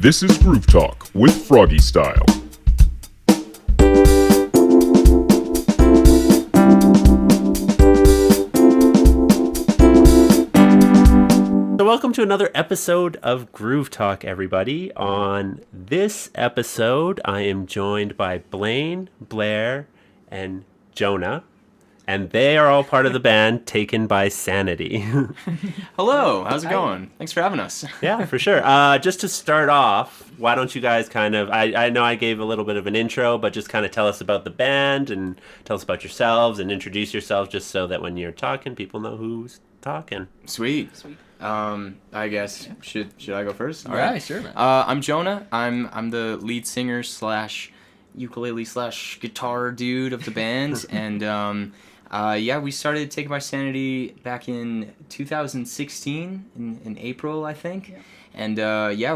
This is Groove Talk with Froggy Style. So welcome to another episode of Groove Talk, everybody. On this episode, I am joined by Blaine, Blair, and Jonah. And they are all part of the band Taken by Sanity. Hello, how's it going? Thanks for having us. Yeah, for sure. Just to start off, why don't you guys kind of, I know I gave a little bit of an intro, but just kind of tell us about the band and tell us about yourselves and introduce yourselves just so that when you're talking, people know who's talking. Sweet. I guess should I go first? All right, sure, man. I'm Jonah. I'm the lead singer slash ukulele slash guitar dude of the band, and we started Taken by Sanity back in 2016 in April, I think, and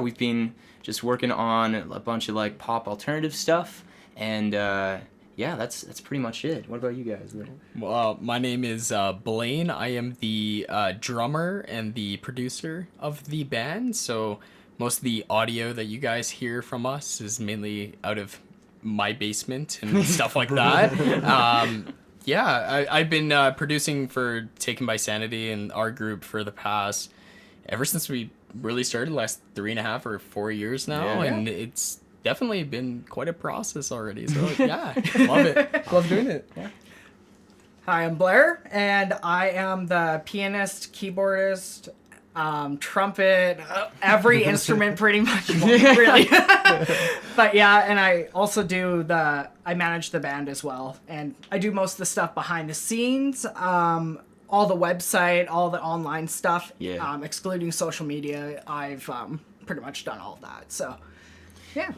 we've been just working on a bunch of like pop alternative stuff, and that's pretty much it. What about you guys? Well, my name is Blaine. I am the drummer and the producer of the band. So most of the audio that you guys hear from us is mainly out of my basement and stuff like that. I've been producing for Taken by Sanity and our group for the past, ever since we really started, last 3.5 or 4 years now. Yeah. And it's definitely been quite a process already. So love it. Love doing it. Yeah. Hi, I'm Blair, and I am the pianist, keyboardist, trumpet, every instrument pretty much, really. But yeah, and I also I manage the band as well, and I do most of the stuff behind the scenes, all the website, all the online stuff, excluding social media. I've pretty much done all of that, so...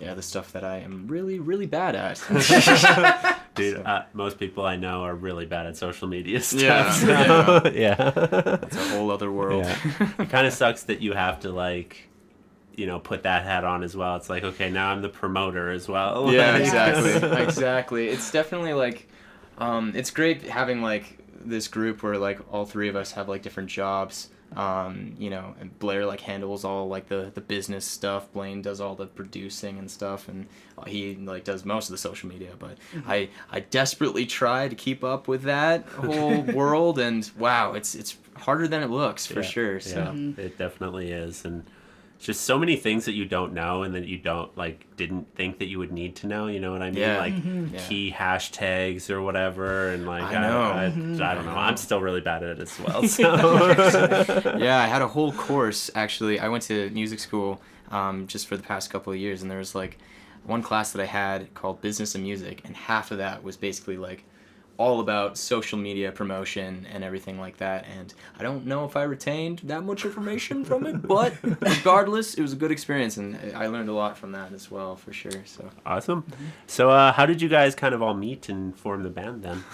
Yeah, the stuff that I am really, really bad at. Dude, most people I know are really bad at social media stuff. Yeah. It's a whole other world. Yeah. It kind of sucks that you have to, put that hat on as well. It's like, okay, now I'm the promoter as well. Yeah, exactly. Exactly. It's definitely like, it's great having like this group where like all three of us have like different jobs. And Blair like handles all like the business stuff. Blaine does all the producing and stuff, and he like does most of the social media. But I desperately try to keep up with that whole world, and wow, it's harder than it looks for sure. So it definitely is, and it's just so many things that you don't know and that you didn't think that you would need to know. You know what I mean? Yeah. Key hashtags or whatever, and like I know. I don't know. I'm still really bad at it as well. So yeah, I had a whole course actually. I went to music school just for the past couple of years, and there was like one class that I had called Business and Music, and half of that was basically like all about social media promotion and everything like that, and I don't know if I retained that much information from it, but regardless, it was a good experience, and I learned a lot from that as well, for sure. So awesome. So how did you guys kind of all meet and form the band then?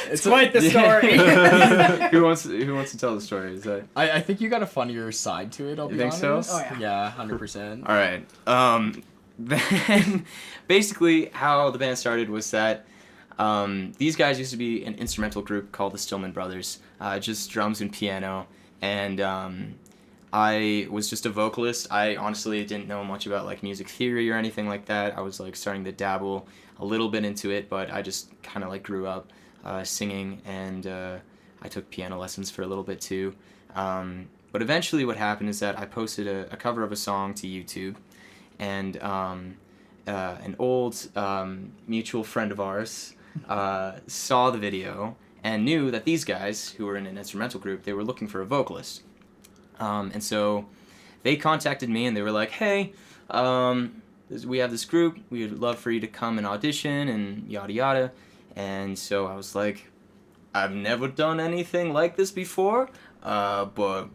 It's quite the story. Who wants to tell the story? Is that... I think you got a funnier side to it, I'll be honest. So? Oh, yeah. 100%. All right. Then basically how the band started was that these guys used to be an instrumental group called the Stillman Brothers, just drums and piano, and I was just a vocalist. I honestly didn't know much about like music theory or anything like that. I was like starting to dabble a little bit into it, but I just kind of like grew up singing, and I took piano lessons for a little bit too. But eventually what happened is that I posted a cover of a song to YouTube, and an old mutual friend of ours saw the video and knew that these guys, who were in an instrumental group, they were looking for a vocalist. And so they contacted me, and they were like, hey, we have this group, we would love for you to come and audition and yada yada. And so I was like, I've never done anything like this before, but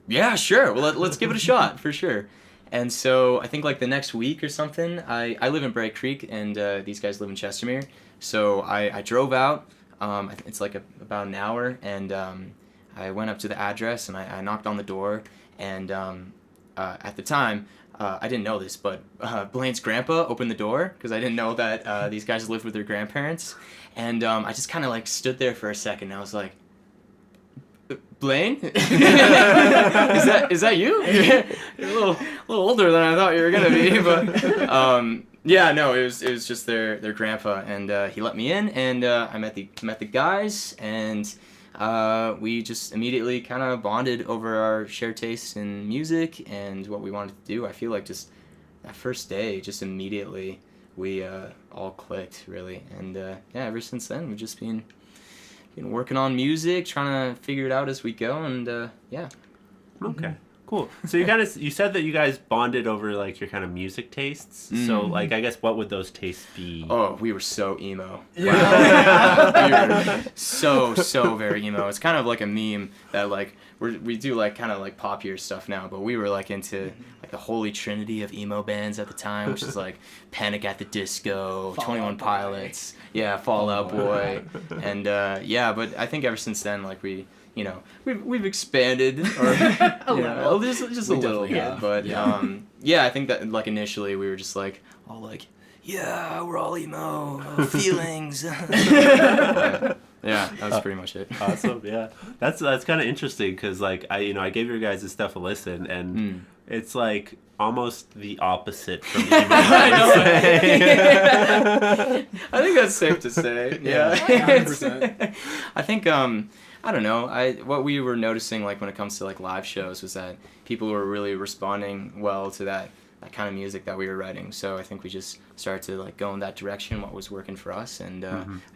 yeah, sure, well, let's give it a shot, for sure. And so I think like the next week or something, I live in Bright Creek, and these guys live in Chestermere. So I drove out, it's like about an hour, and I went up to the address, and I knocked on the door, and at the time, I didn't know this, but Blaine's grandpa opened the door, because I didn't know that these guys lived with their grandparents, and I just kind of like stood there for a second, and I was like, Blaine? is that you? You're a little older than I thought you were gonna be, but yeah, no, it was just their grandpa, and he let me in, and I met the guys, and we just immediately kind of bonded over our shared tastes in music and what we wanted to do. I feel like just that first day, just immediately we all clicked, really, and yeah, ever since then we've just been working on music, trying to figure it out as we go, and yeah. Okay, cool. So you said that you guys bonded over like your kind of music tastes. So like, I guess what would those tastes be? Oh, we were so emo. Yeah. We were so very emo. It's kind of like a meme that like we do like kind of like poppier stuff now, but we were like into like the holy trinity of emo bands at the time, which is like Panic at the Disco, 21 Pilots, yeah, Fall Out Boy, and yeah. But I think ever since then, like we've expanded, or just a little bit, but yeah, I think that like initially we were just like all like, yeah, we're all emo, feelings. Yeah, that's pretty much it. Awesome. Yeah, that's kind of interesting because like I gave your guys' stuff a listen, and it's like almost the opposite from emo. I think that's safe to say. Yeah, 100%. I think I don't know. What we were noticing like when it comes to like live shows was that people were really responding well to that kind of music that we were writing. So I think we just started to like go in that direction, what was working for us, and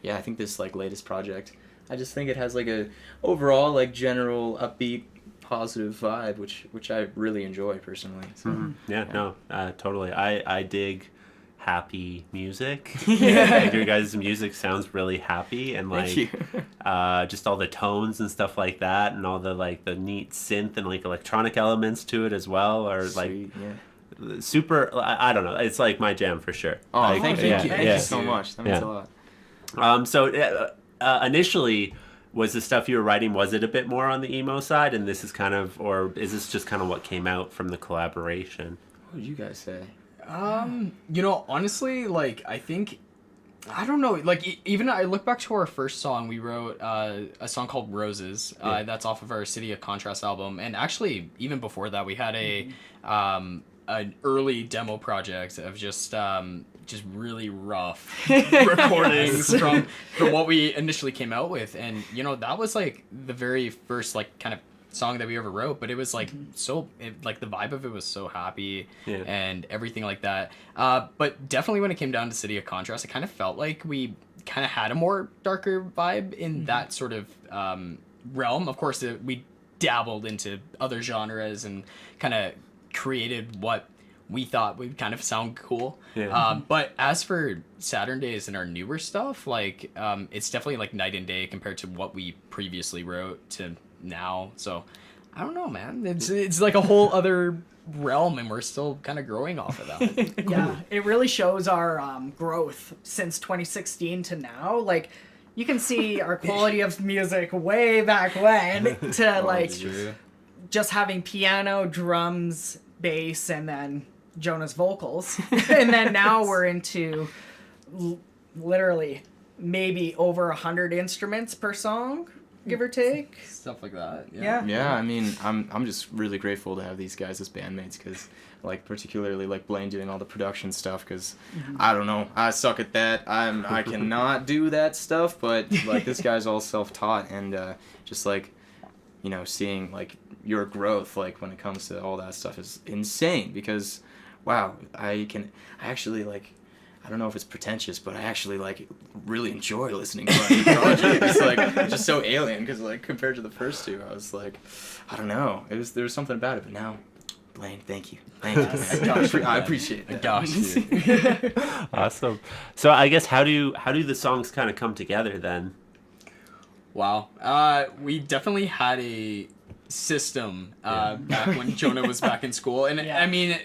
yeah, I think this like latest project, I just think it has like a overall like general upbeat, positive vibe, which I really enjoy personally. So, Yeah, no, totally. I dig happy music. Like your guys' music sounds really happy, and like Thank you. just all the tones and stuff like that, and all the like the neat synth and like electronic elements to it as well, or like Sweet, yeah. super. I don't know. It's like my jam for sure. Oh, like, thank you. yeah, Thank yeah. you so much. That means a lot. So initially, was the stuff you were writing, was it a bit more on the emo side, and this is kind of, or is this just kind of what came out from the collaboration? What did you guys say? Honestly, like, I think, I don't know, like, even I look back to our first song, we wrote a song called Roses, that's off of our City of Contrast album, and actually, even before that, we had an early demo project of just really rough recordings from what we initially came out with, and, that was, like, the very first, like, kind of song that we ever wrote, but it was like like the vibe of it was so happy and everything like that, but definitely when it came down to City of Contrast, it kind of felt like we kind of had a more darker vibe in that sort of realm. Of course, we dabbled into other genres and kind of created what we thought would kind of sound cool. But as for Saturn Days and our newer stuff, like it's definitely like night and day compared to what we previously wrote to now. So I don't know, man. It's like a whole other realm, and we're still kind of growing off of that. Yeah, it really shows our growth since 2016 to now. Like, you can see our quality of music way back when to like just having piano, drums, bass, and then Jonah's vocals. And then now we're into literally maybe over 100 instruments per song, give or take. Stuff like that. Yeah, I mean, I'm just really grateful to have these guys as bandmates, because like particularly like Blaine doing all the production stuff, because I don't know, I suck at that. I cannot do that stuff, but like this guy's all self-taught, and just like seeing like your growth like when it comes to all that stuff is insane, because wow, I actually like, I don't know if it's pretentious, but I actually like really enjoy listening to our new project. It's like just so alien, because like compared to the first two, I was like, I don't know, there was something about it. But now, Blaine, thank you. I appreciate that. Awesome. So I guess how do the songs kind of come together then? Wow. We definitely had a system back when Jonah was back in school, and I mean,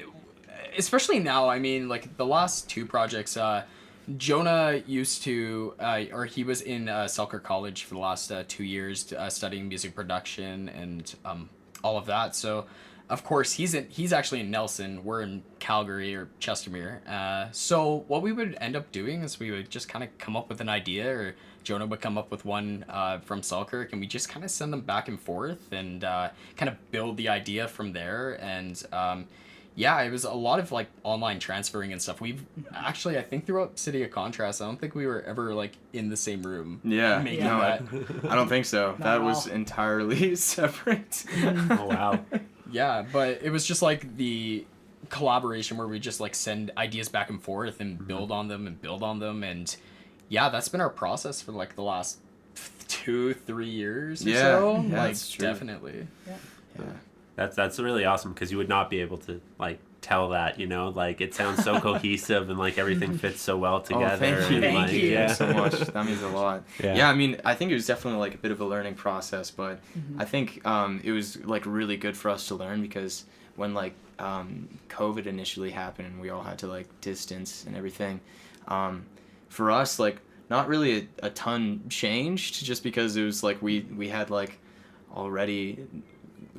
especially now, I mean, like the last two projects, Jonah used to, or he was in Selkirk College for the last 2 years studying music production and all of that. So of course, he's actually in Nelson. We're in Calgary or Chestermere. So what we would end up doing is we would just kind of come up with an idea, or Jonah would come up with one from Selkirk, and we just kind of send them back and forth and kind of build the idea from there. And yeah, it was a lot of like online transferring and stuff. We've actually, I think throughout City of Contrast, I don't think we were ever like in the same room. Yeah, making no, that. I don't think so. Not That at was all. entirely separate. Oh wow. Yeah, but it was just like the collaboration where we just like send ideas back and forth and build on them and build on them. And yeah, that's been our process for like the last 2-3 years or Yeah, so. yeah, Like that's true. definitely. Yeah. That's really awesome because you would not be able to like tell that, you know, like it sounds so cohesive and like everything fits so well together. Oh, thank you. and, Thank like, you. Yeah. so much. That means a lot. Yeah. Yeah. I mean, I think it was definitely like a bit of a learning process, but I think it was like really good for us to learn because when like COVID initially happened and we all had to like distance and everything, for us like not really a ton changed just because it was like we had like already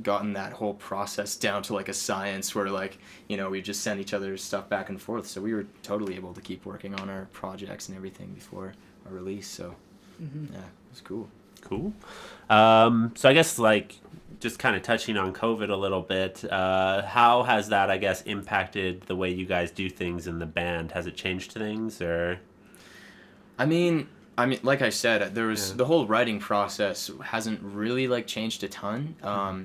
gotten that whole process down to like a science where like, you know, we just send each other stuff back and forth, so we were totally able to keep working on our projects and everything before our release. So yeah, it was cool. Cool. So I guess like just kind of touching on COVID a little bit, how has that, I guess, impacted the way you guys do things in the band? Has it changed things or? I mean, like I said, there was Yeah. the whole writing process hasn't really like changed a ton.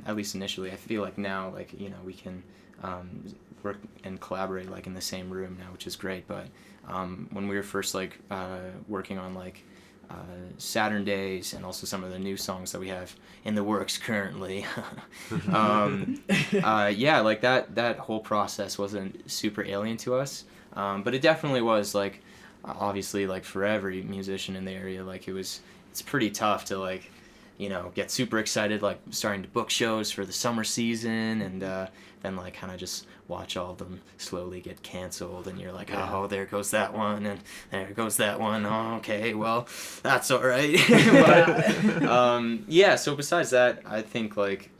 At least initially, I feel like now, like, you know, we can work and collaborate like in the same room now, which is great. But when we were first like working on like Saturn Days and also some of the new songs that we have in the works currently, yeah, like that whole process wasn't super alien to us, but it definitely was like. Obviously, like for every musician in the area, like it's pretty tough to like, you know, get super excited like starting to book shows for the summer season and then like kind of just watch all of them slowly get canceled and you're like, oh, there goes that one and there goes that one. Oh, okay, well, that's all right. But yeah, so besides that, I think like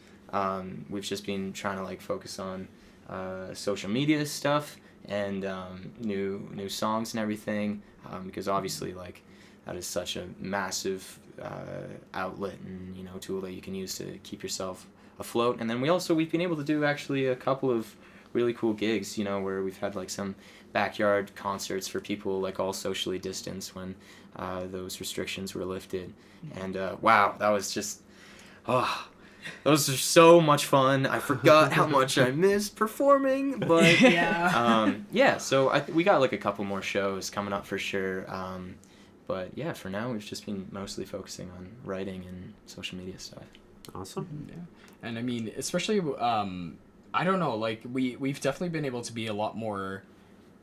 we've just been trying to like focus on social media stuff and new songs and everything, because obviously like that is such a massive outlet and, you know, tool that you can use to keep yourself afloat. And then we've been able to do actually a couple of really cool gigs, you know, where we've had like some backyard concerts for people like all socially distanced when those restrictions were lifted. And wow, that was just those are so much fun. I forgot how much I missed performing, but yeah. So we got like a couple more shows coming up for sure. But yeah, for now we've just been mostly focusing on writing and social media stuff. Awesome. Yeah. And I mean, especially, I don't know, like we've definitely been able to be a lot more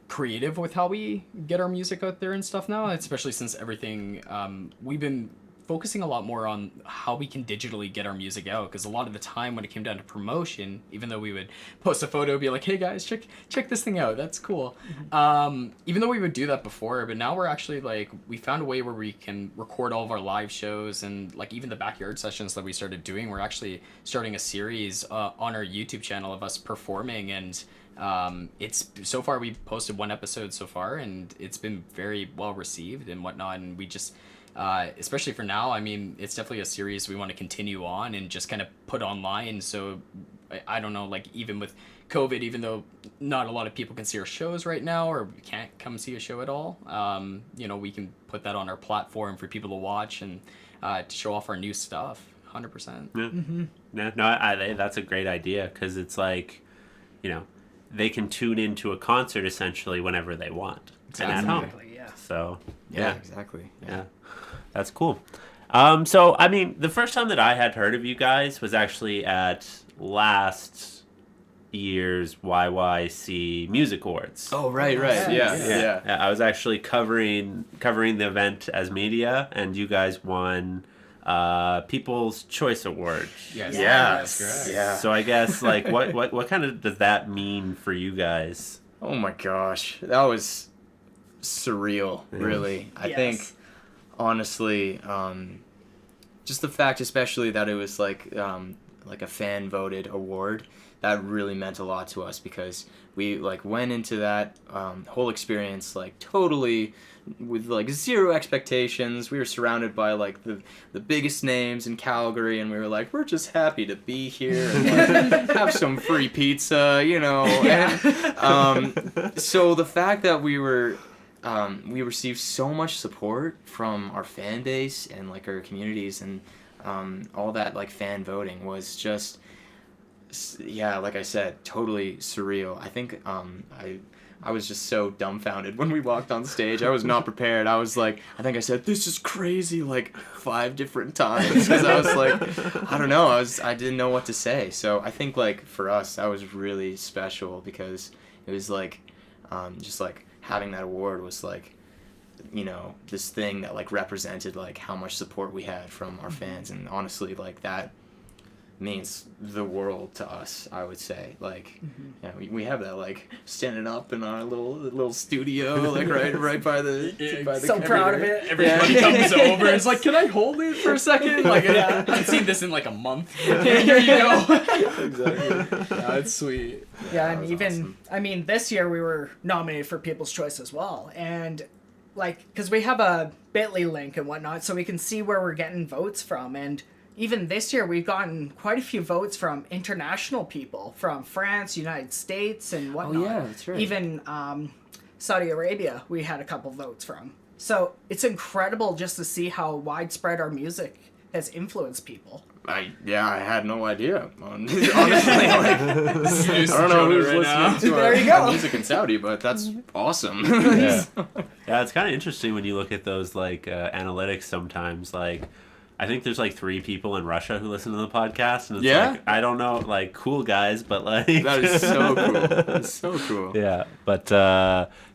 creative with how we get our music out there and stuff now, especially since everything, we've been focusing a lot more on how we can digitally get our music out, because a lot of the time when it came down to promotion, even though we would post a photo, be like, hey guys, check this thing out, that's cool, even though we would do that before, but now we're actually like, we found a way where we can record all of our live shows, and like even the backyard sessions that we started doing, we're actually starting a series on our YouTube channel of us performing, and it's so far we've posted one episode so far, and it's been very well received and whatnot, and we just especially for now, I mean, it's definitely a series we want to continue on and just kind of put online. So I don't know, like even with COVID, even though not a lot of people can see our shows right now or can't come see a show at all, you know, we can put that on our platform for people to watch and to show off our new stuff. 100%. Yeah. No, that's a great idea, because it's like, you know, they can tune into a concert essentially whenever they want and at home. Exactly, yeah. So Yeah, exactly. yeah, that's cool. So I mean, the first time that I had heard of you guys was actually at last year's YYC Music Awards. Oh, right. Yeah. I was actually covering the event as media, and you guys won People's Choice Award. Yes. Yes. That's great. Yeah. So I guess like what kind of does that mean for you guys? Oh my gosh, that was surreal, really. I Yes. think, honestly, just the fact, especially that it was like a fan voted award, that really meant a lot to us because we like went into that whole experience like totally with like zero expectations. We were surrounded by like the biggest names in Calgary, and we were like, we're just happy to be here and like, have some free pizza, you know. And, so the fact that we received so much support from our fan base and like our communities and all that like fan voting was just, yeah, like I said, totally surreal. I think I was just so dumbfounded when we walked on stage. I was not prepared. I was like, I think I said, "This is crazy," like 5 different times because I was like, I don't know, I didn't know what to say. So I think like for us, that was really special because it was like, just like having that award was like, you know, this thing that like represented like how much support we had from our fans, and honestly, like that means the world to us, I would say. Like, yeah, we have that like standing up in our little studio, like right by the So computer. proud of it. Everybody comes over and is like, can I hold it for a second? Like, I haven't seen this in like a month. Here you go. Exactly. That's sweet. Yeah, that and was even, awesome. I mean, this year we were nominated for People's Choice as well. And, like, because we have a Bitly link and whatnot, so we can see where we're getting votes from. And even this year, we've gotten quite a few votes from international people, from France, United States, and whatnot. Oh, yeah, that's right. Even Saudi Arabia, we had a couple votes from. So it's incredible just to see how widespread our music has influenced people. I had no idea. Honestly, like, I don't know who's listening to There you our go. music in Saudi, but that's awesome. Yeah. Yeah, it's kind of interesting when you look at those like analytics sometimes. Like, I think there's like 3 people in Russia who listen to the podcast, and it's Yeah? like, I don't know, like cool guys, but like That is so cool. That's so cool. Yeah, but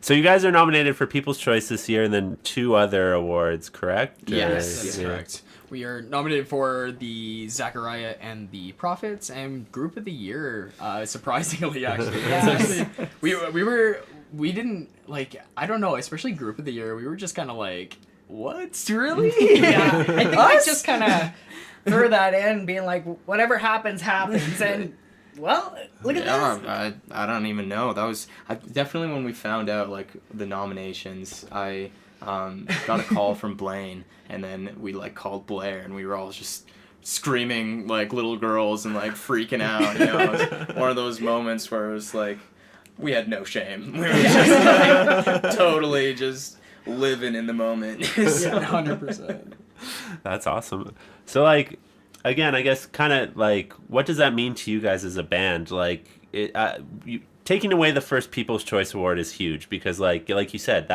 so you guys are nominated for People's Choice this year, and then 2 other awards, correct? Yes, That's Yeah. correct. We are nominated for the Zachariah and the Prophets and Group of the Year. Surprisingly, actually, Yes. we didn't like. I don't know, especially Group of the Year. We were just kind of like, what, really? Yeah, I think I just kind of threw that in, being like, whatever happens, happens. And, well, look at this. I don't even know. That was definitely when we found out like the nominations. I got a call from Blaine, and then we like called Blair, and we were all just screaming like little girls and like freaking out. You know, it was one of those moments where it was like we had no shame. We were just like totally just living in the moment. So- 100%. That's awesome. So like, again, I guess kind of like, what does that mean to you guys as a band? Like, taking away the first People's Choice Award is huge because like you said,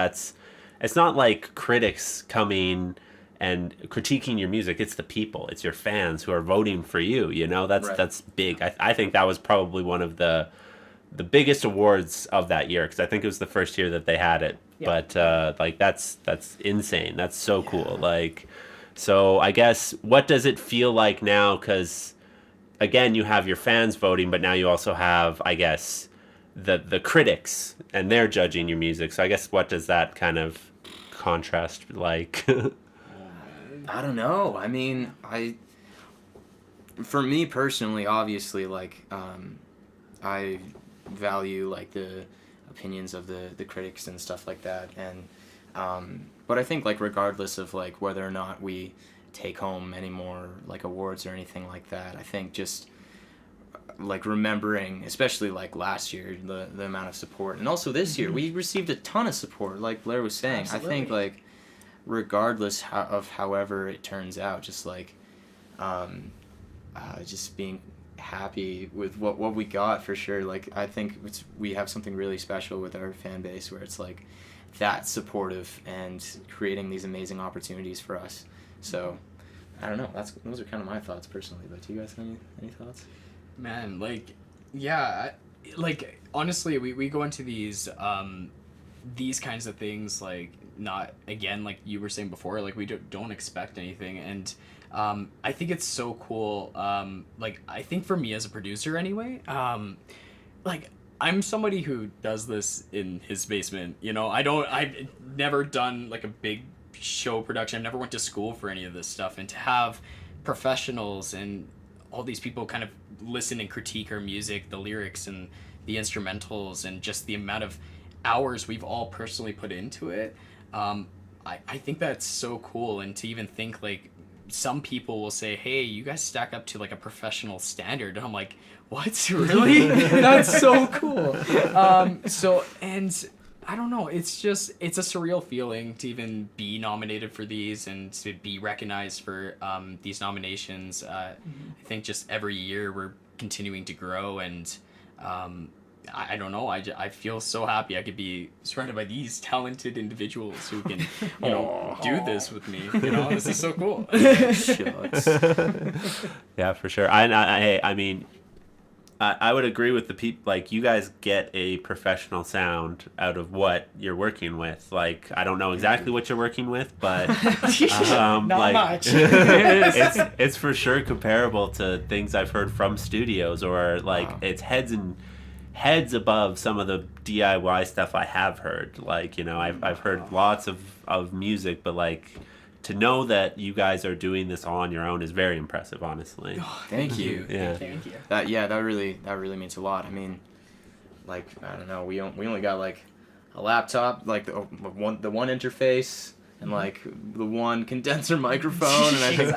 it's not like critics coming and critiquing your music. It's the people, it's your fans who are voting for you. You know, Right. that's big. I think that was probably one of the biggest awards of that year because I think it was the first year that they had it. Yeah. But like that's insane. That's so cool. Like, so I guess what does it feel like now? Because again, you have your fans voting, but now you also have, I guess, the critics and they're judging your music. So I guess what does that kind of contrast like? I don't know. I mean, for me personally, obviously, like, I value like the opinions of the critics and stuff like that, and but I think like regardless of like whether or not we take home any more like awards or anything like that, I think just like remembering, especially like last year, the amount of support, and also this year we received a ton of support. Like Blair was saying, Absolutely. I think like regardless of however it turns out, just like just being happy with what we got for sure. Like I think we have something really special with our fan base where it's like that supportive and creating these amazing opportunities for us. So I don't know. Those are kind of my thoughts personally. But do you guys have any thoughts? Man, like, yeah, like honestly, we go into these kinds of things like not, again, like you were saying before, like we don't expect anything, and I think it's so cool. Like I think for me as a producer anyway, like I'm somebody who does this in his basement. You know, I've never done like a big show production. I've never went to school for any of this stuff, and to have professionals and all these people kind of listen and critique our music, the lyrics and the instrumentals, and just the amount of hours we've all personally put into it. I think that's so cool. And to even think like some people will say, hey, you guys stack up to like a professional standard. And I'm like, what? Really? That's so cool. And I don't know, it's a surreal feeling to even be nominated for these and to be recognized for these nominations. I think just every year we're continuing to grow, and I don't know, I feel so happy I could be surrounded by these talented individuals who can, do this with me. This is so cool. Shucks. Yeah, for sure. I mean, I would agree with the people. Like, you guys get a professional sound out of what you're working with. Like, I don't know exactly what you're working with, but Not much. it's for sure comparable to things I've heard from studios, or like it's heads above some of the DIY stuff I have heard. Like, I've heard lots of music, but like, to know that you guys are doing this all on your own is very impressive, honestly. Thank you. Yeah. Thank you. That really means a lot. I mean, like, I don't know, we only got like a laptop, like the one interface, and like the one condenser microphone, and I think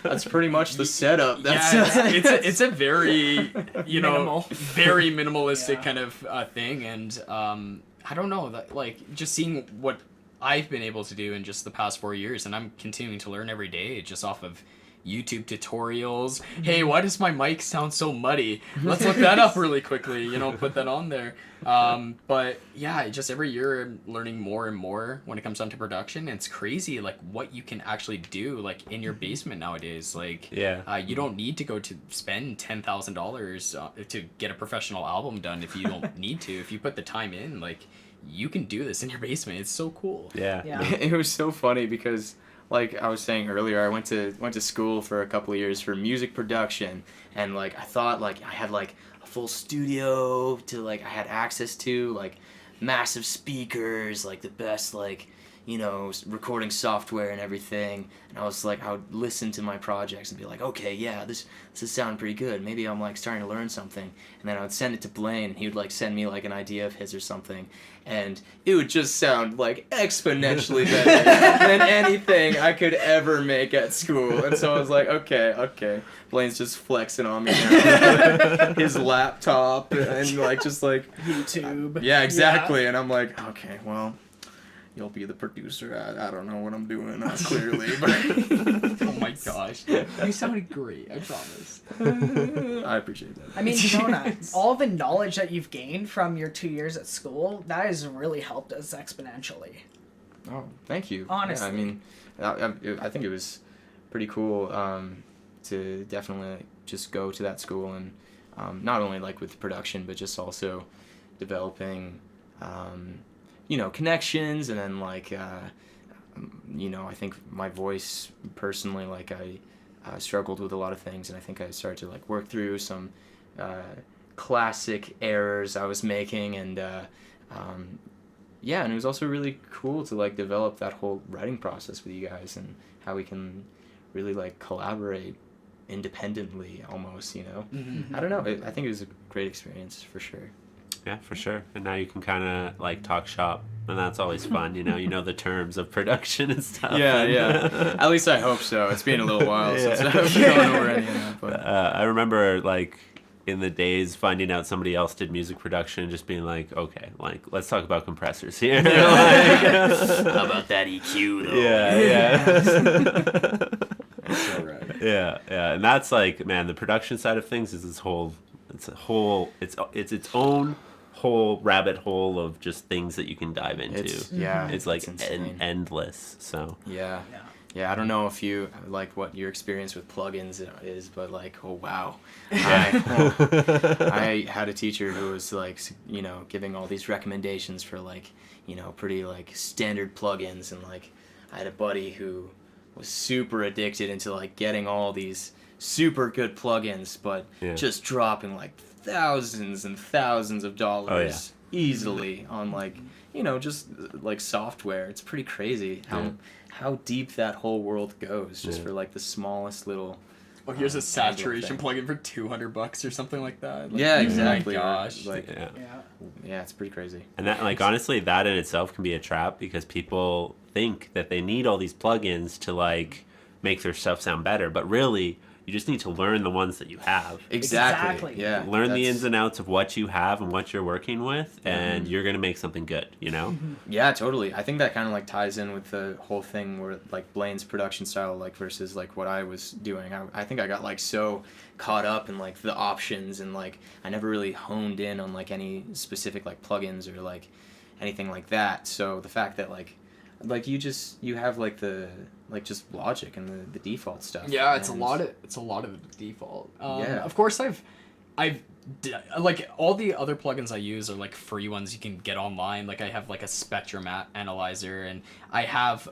that's pretty much the setup. It's a very Minimal. very minimalistic kind of thing, and I don't know, that like just seeing what I've been able to do in just the past 4 years, and I'm continuing to learn every day just off of YouTube tutorials. Hey, why does my mic sound so muddy? Let's look that up really quickly, put that on there. But yeah, just every year I'm learning more and more when it comes down to production. And it's crazy, like, what you can actually do, like, in your basement nowadays. Like, you don't need to go to spend $10,000 to get a professional album done if you don't need to. If you put the time in, like, you can do this in your basement. It's so cool. Yeah. It was so funny because, like I was saying earlier, I went to school for a couple of years for music production, and like I thought like I had like a full studio to like I had access to, like massive speakers, like the best like recording software and everything. And I was like, I would listen to my projects and be like, okay, yeah, this is sounding pretty good. Maybe I'm like starting to learn something. And then I would send it to Blaine, and he would like send me like an idea of his or something, and it would just sound like exponentially better than anything I could ever make at school. And so I was like, okay, Blaine's just flexing on me now. His laptop and like just like YouTube. Yeah, exactly. Yeah. And I'm like, okay, well, you'll be the producer. I don't know what I'm doing, clearly. But Oh my gosh. You sounded great, I promise. I appreciate that. I mean, Jonah, all the knowledge that you've gained from your 2 years at school, that has really helped us exponentially. Oh, thank you. Honestly. Yeah, I mean, I think it was pretty cool to definitely just go to that school, and not only like with production, but just also developing connections, and then like I think my voice personally, like I struggled with a lot of things, and I think I started to like work through some classic errors I was making, and and it was also really cool to like develop that whole writing process with you guys, and how we can really like collaborate independently almost, I don't know, I think it was a great experience for sure. Yeah, for sure. And now you can kind of like talk shop, and that's always fun. You know the terms of production and stuff. Yeah. At least I hope so. It's been a little while since I've gone over any of that. But I remember like in the days finding out somebody else did music production, and just being like, okay, like let's talk about compressors here. how about that EQ though? Yeah. That's all right. Yeah, and that's like, man, the production side of things is its own whole rabbit hole of just things that you can dive into. It's like endless. So yeah, I don't know if you like what your experience with plugins is, but like, oh wow, I had a teacher who was like, giving all these recommendations for like, pretty like standard plugins, and like I had a buddy who was super addicted into like getting all these super good plugins, but just dropping like thousands and thousands of dollars easily on like just like software. It's pretty crazy how deep that whole world goes just for like the smallest little Oh, here's a saturation plugin for $200 or something like that. Like, Yeah, oh exactly. my gosh. Like, Yeah. yeah, it's pretty crazy. And that, like, honestly, that in itself can be a trap because people think that they need all these plugins to, like, make their stuff sound better. But really, you just need to learn the ones that you have. Exactly. Yeah. Learn the that's- ins and outs of what you have and what you're working with, and you're going to make something good, you know? Yeah, totally. I think that kind of like ties in with the whole thing where like Blaine's production style like versus like what I was doing. I think I got like so caught up in like the options and like I never really honed in on like any specific like plugins or like anything like that. So the fact that like you have like the like just Logic and the default stuff. Yeah, it's and- a lot of the default. Yeah. Of course, like all the other plugins I use are like free ones you can get online. Like I have like a spectrum analyzer, and I have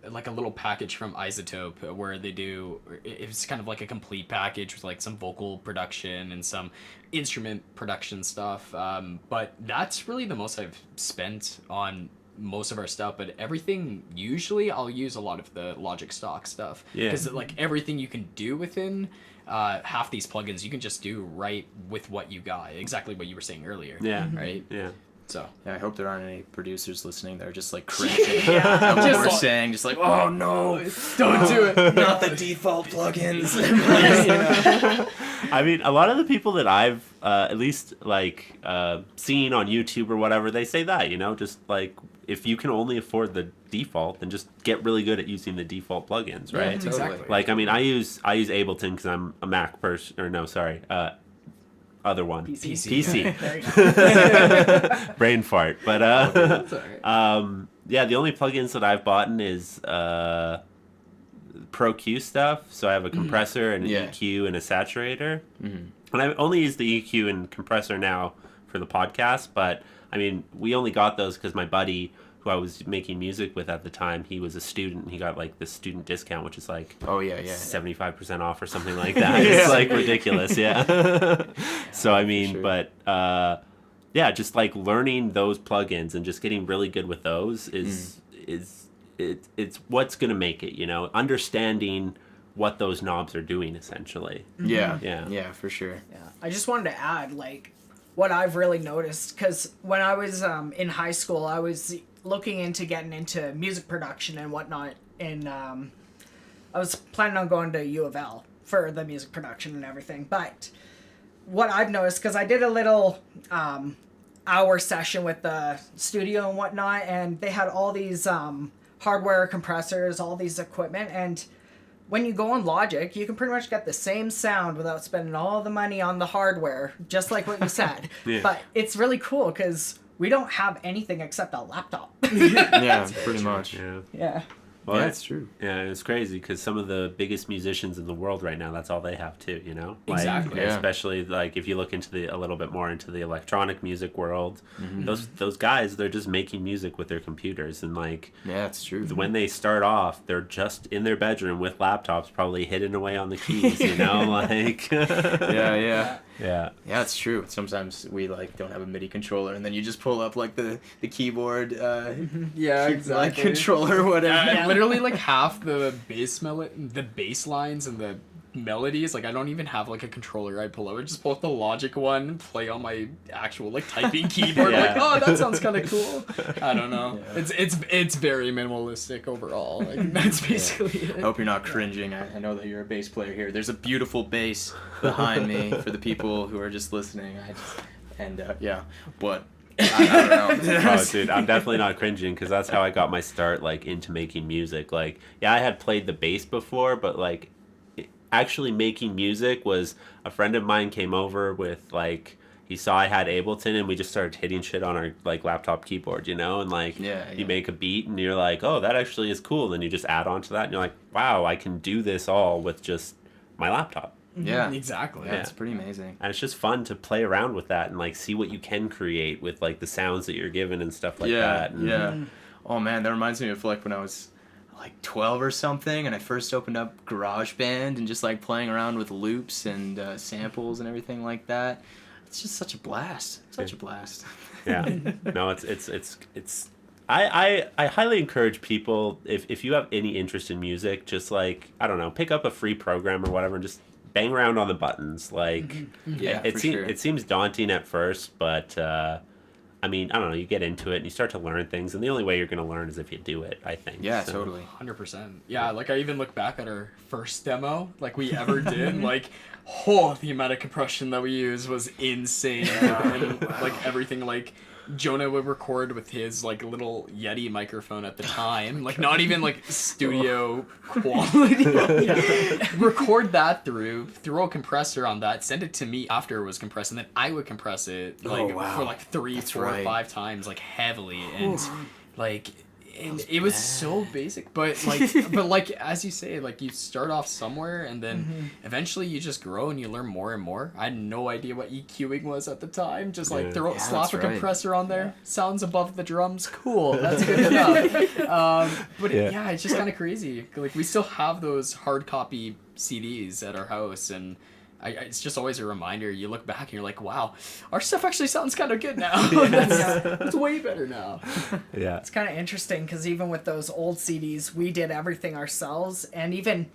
like a little package from Isotope where they do. It's kind of like a complete package with like some vocal production and some instrument production stuff. But that's really the most I've spent on most of our stuff, but everything usually I'll use a lot of the Logic stock stuff because like everything you can do within half these plugins you can just do right with what you got, exactly what you were saying earlier. Right. So Yeah, I hope there aren't any producers listening that are just like cringing at what Just we're like- saying, just like, oh no, don't do it. not the default plugins. I mean, a lot of the people that I've at least like seen on YouTube or whatever, they say that, you know, just like if you can only afford the default, then just get really good at using the default plugins, right? totally. Exactly. Like, I mean, I use Ableton because I'm a Mac person, or no, sorry, other one, PC. There you go. brain fart. But That's all right. yeah, the only plugins that I've bought is Pro Q stuff. So I have a compressor and an Yeah. EQ and a saturator. And I only use the EQ and compressor now for the podcast. But I mean, we only got those because my buddy, who I was making music with at the time, he was a student and he got like this student discount, which is like Oh yeah. 75% off or something like that. It's like ridiculous. Yeah. So I mean, sure. but yeah, just like learning those plugins and just getting really good with those is it's what's gonna make it, you know, understanding what those knobs are doing essentially. Yeah. Yeah. Yeah, for sure. Yeah. I just wanted to add, like, what I've really noticed, because when I was in high school, I was looking into getting into music production and whatnot, and I was planning on going to U of L for the music production and everything. But what I've noticed, because I did a little hour session with the studio and whatnot, and they had all these hardware compressors, all these equipment, and when you go on Logic, you can pretty much get the same sound without spending all the money on the hardware, just like what you said. Yeah. But it's really cool because we don't have anything except a laptop. Yeah, pretty much. Yeah. Yeah. Well, Yeah, it's true. Yeah, it's crazy because some of the biggest musicians in the world right now, that's all they have too, you know? Like, Exactly. Yeah. Especially like if you look into a little bit more into the electronic music world, those guys, they're just making music with their computers, and like Yeah, it's true. when they start off, they're just in their bedroom with laptops, probably hidden away on the keys, you know? Like Yeah. yeah. Yeah, it's true. Sometimes we like don't have a MIDI controller, and then you just pull up like the keyboard, Yeah, like controller, or whatever. Literally like half the bass lines and the melodies, like I don't even have like a controller I pull over, just pull up the Logic one, play on my actual like typing keyboard. Yeah. Like, oh, that sounds kind of cool. I don't know. Yeah. It's very minimalistic overall. Like that's basically I it. hope you're not cringing. I know that you're a bass player here. There's a beautiful bass behind me for the people who are just listening. Yeah, but I don't know. Oh, dude, I'm definitely not cringing because that's how I got my start, like, into making music. Like, yeah, I had played the bass before, but, like, actually making music was a friend of mine came over with, like, he saw I had Ableton, and we just started hitting shit on our, like, laptop keyboard, you know? And, like, Yeah. you make a beat, and you're like, oh, that actually is cool. Then you just add on to that, and you're like, wow, I can do this all with just my laptop. Yeah, Exactly. yeah, it's pretty amazing. And it's just fun to play around with that and, like, see what you can create with, like, the sounds that you're given and stuff like that. And, Yeah. Oh man, that reminds me of like when I was like 12 or something, and I first opened up GarageBand and just like playing around with loops and samples and everything like that. It's just such a blast. Such a blast. Yeah. No, it's I highly encourage people, if you have any interest in music, just like, I don't know, pick up a free program or whatever and just bang around on the buttons. Like, Yeah, it for seems sure. it seems daunting at first, but I mean, I don't know, you get into it and you start to learn things, and the only way you're going to learn is if you do it, I think. Yeah, So, totally. 100%. Yeah, like I even look back at our first demo, like we ever did, like, the amount of compression that we used was insane. And like everything, like Jonah would record with his like little Yeti microphone at the time, like not even like studio quality. Record that throw a compressor on that, send it to me after it was compressed, and then I would compress it like for like 3, That's 4, right. 5 times, like heavily, and like. And it was so basic, but like as you say, like you start off somewhere and then eventually you just grow and you learn more and more. I had no idea what EQing was at the time. Just like Yeah. slap that's a right. compressor on there, sounds above the drums, cool. That's good enough. But Yeah. it's just kind of crazy. Like we still have those hard copy CDs at our house, and it's just always a reminder. You look back and you're like, wow, our stuff actually sounds kind of good now. It's way better now. Yeah. It's kind of interesting because even with those old CDs, we did everything ourselves, and even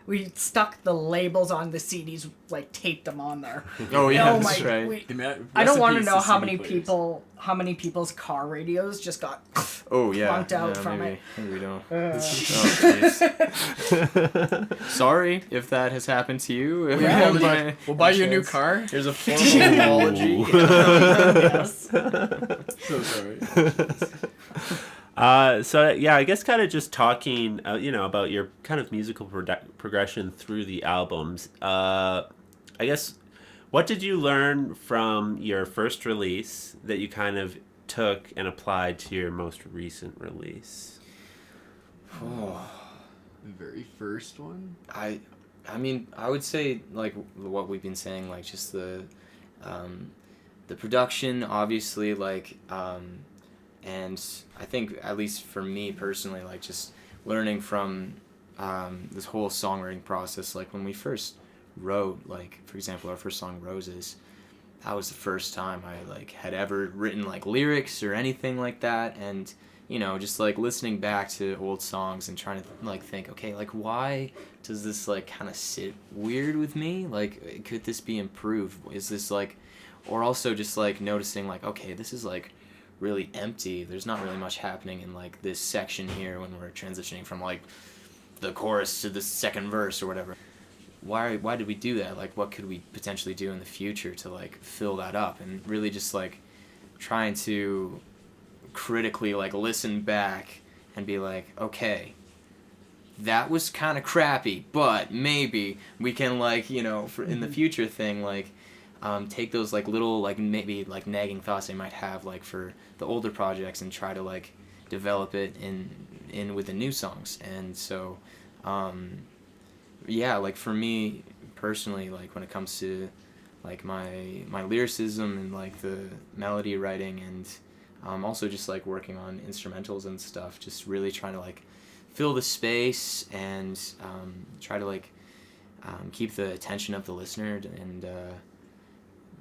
we stuck the labels on the CDs, like taped them on there. Oh yeah, Oh that's my! right. I don't want to Recipes know to how CD many players. how many people's car radios just got. Oh yeah. Plunked out yeah, from maybe, it. Maybe we don't. Oh, jeez. Sorry if that has happened to you. We'll buy you a new car. Here's a formal apology. Yes. So sorry. So yeah, I guess kind of just talking, about your kind of musical progression through the albums. I guess, what did you learn from your first release that you kind of took and applied to your most recent release? Oh, The very first one. I mean, I would say like what we've been saying, like just the production, obviously, like, and I think at least for me personally, like just learning from this whole songwriting process, like when we first wrote, like for example, our first song Roses, that was the first time I like had ever written like lyrics or anything like that, and just like listening back to old songs and trying to like think, okay, like why does this like kind of sit weird with me? Like, could this be improved? Is this like, or also just like noticing like, okay, this is like really empty. There's not really much happening in like this section here when we're transitioning from like the chorus to the second verse or whatever. Why did we do that? Like, what could we potentially do in the future to like fill that up? And really just like trying to critically like listen back and be like, okay, that was kind of crappy, but maybe we can like for in the future thing, like take those like little like maybe like nagging thoughts they might have like for the older projects and try to like develop it in with the new songs. And so yeah, like for me personally, like when it comes to like my lyricism and like the melody writing and also just like working on instrumentals and stuff, just really trying to like fill the space and try to like keep the attention of the listener and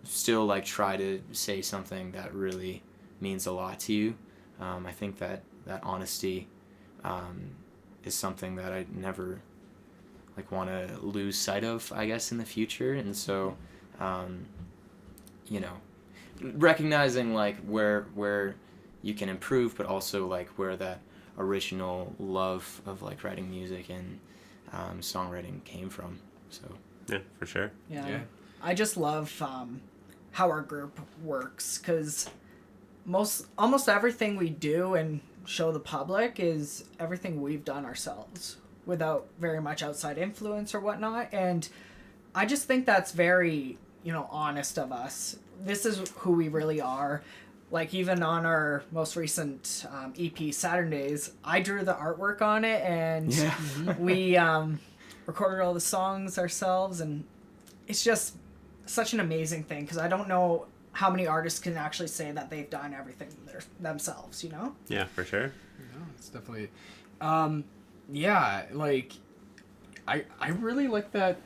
still like try to say something that really means a lot to you. I think that honesty is something that I never like want to lose sight of, I guess, in the future. And so recognizing like where you can improve, but also like where that original love of like writing music and songwriting came from. So Yeah, for sure. Yeah. I just love how our group works, because almost everything we do and show the public is everything we've done ourselves without very much outside influence or whatnot. And I just think that's very, honest of us. This is who we really are. Like, even on our most recent EP, Saturdays, I drew the artwork on it, and we recorded all the songs ourselves, and it's just such an amazing thing, because I don't know how many artists can actually say that they've done everything themselves, Yeah, for sure. No, it's definitely like I really like that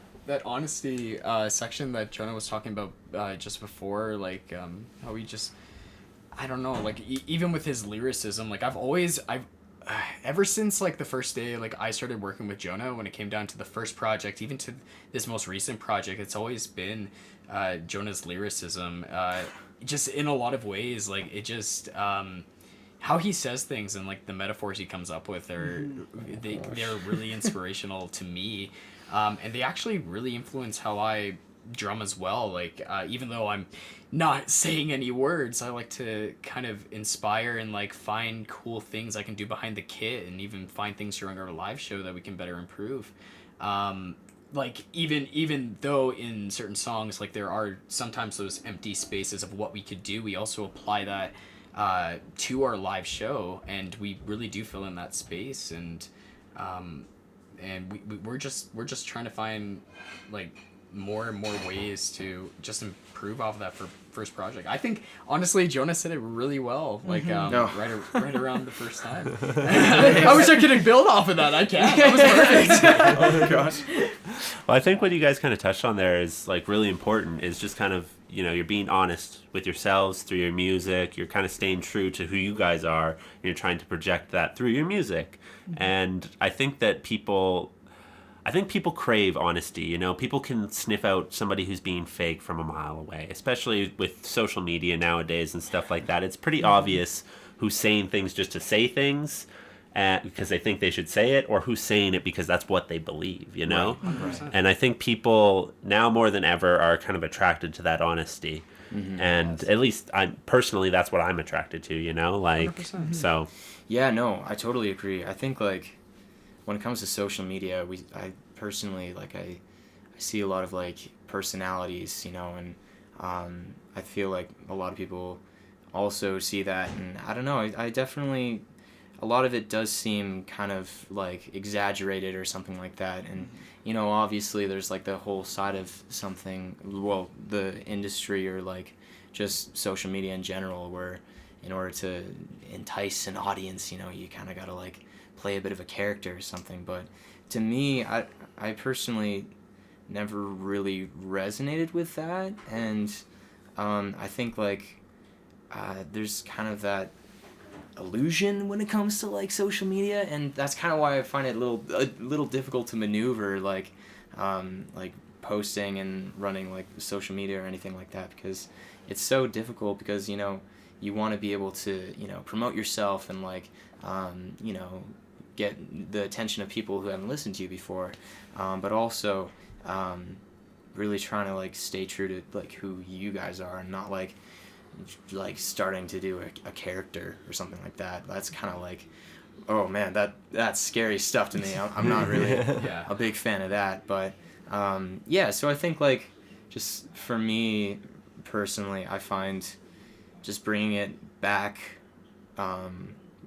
honesty section that Jonah was talking about just before, like how we just I don't know, like even with his lyricism, like I've ever since like the first day like I started working with Jonah, when it came down to the first project, even to this most recent project, it's always been Jonah's lyricism. Just in a lot of ways, like it just how he says things and like the metaphors he comes up with are they're really inspirational to me, and they actually really influence how I drum as well. Like even though I'm not saying any words, I like to kind of inspire and like find cool things I can do behind the kit, and even find things during our live show that we can better improve. Like even though in certain songs like there are sometimes those empty spaces of what we could do, we also apply that to our live show, and we really do fill in that space. And we're just trying to find like more and more ways to just improve off of that for first project. I think honestly Jonah said it really well, like right around the first time. I wish I could build off of that. I can't. That was perfect. Oh my gosh. Well, I think what you guys kind of touched on there is like really important, is just kind of, you know, you're being honest with yourselves through your music. You're kind of staying true to who you guys are, and you're trying to project that through your music. And I think that people crave honesty. You know, people can sniff out somebody who's being fake from a mile away, especially with social media nowadays and stuff like that. It's pretty obvious who's saying things just to say things because they think they should say it, or who's saying it because that's what they believe, you know? Right. And I think people now more than ever are kind of attracted to that honesty. And at least personally, that's what I'm attracted to, you know? Like, 100%. So. Yeah, no, I totally agree. I think like when it comes to social media, I personally, like, I see a lot of like personalities, you know, and I feel like a lot of people also see that, and I don't know, I definitely, a lot of it does seem kind of like exaggerated or something like that. And you know, obviously there's like the whole side of something, well, the industry or like just social media in general, where in order to entice an audience, you know, you kind of got to like play a bit of a character or something. But to me, I personally never really resonated with that. And I think like there's kind of that illusion when it comes to like social media, and that's kind of why I find it a little difficult to maneuver like posting and running like social media or anything like that, because it's so difficult, because you know, you want to be able to, you know, promote yourself and like you know, get the attention of people who haven't listened to you before, but also really trying to like stay true to like who you guys are, and not like starting to do a character or something like that. That's kind of like, oh man, that's scary stuff to me. I'm not really a big fan of that. But yeah, so I think like just for me personally, I find just bringing it back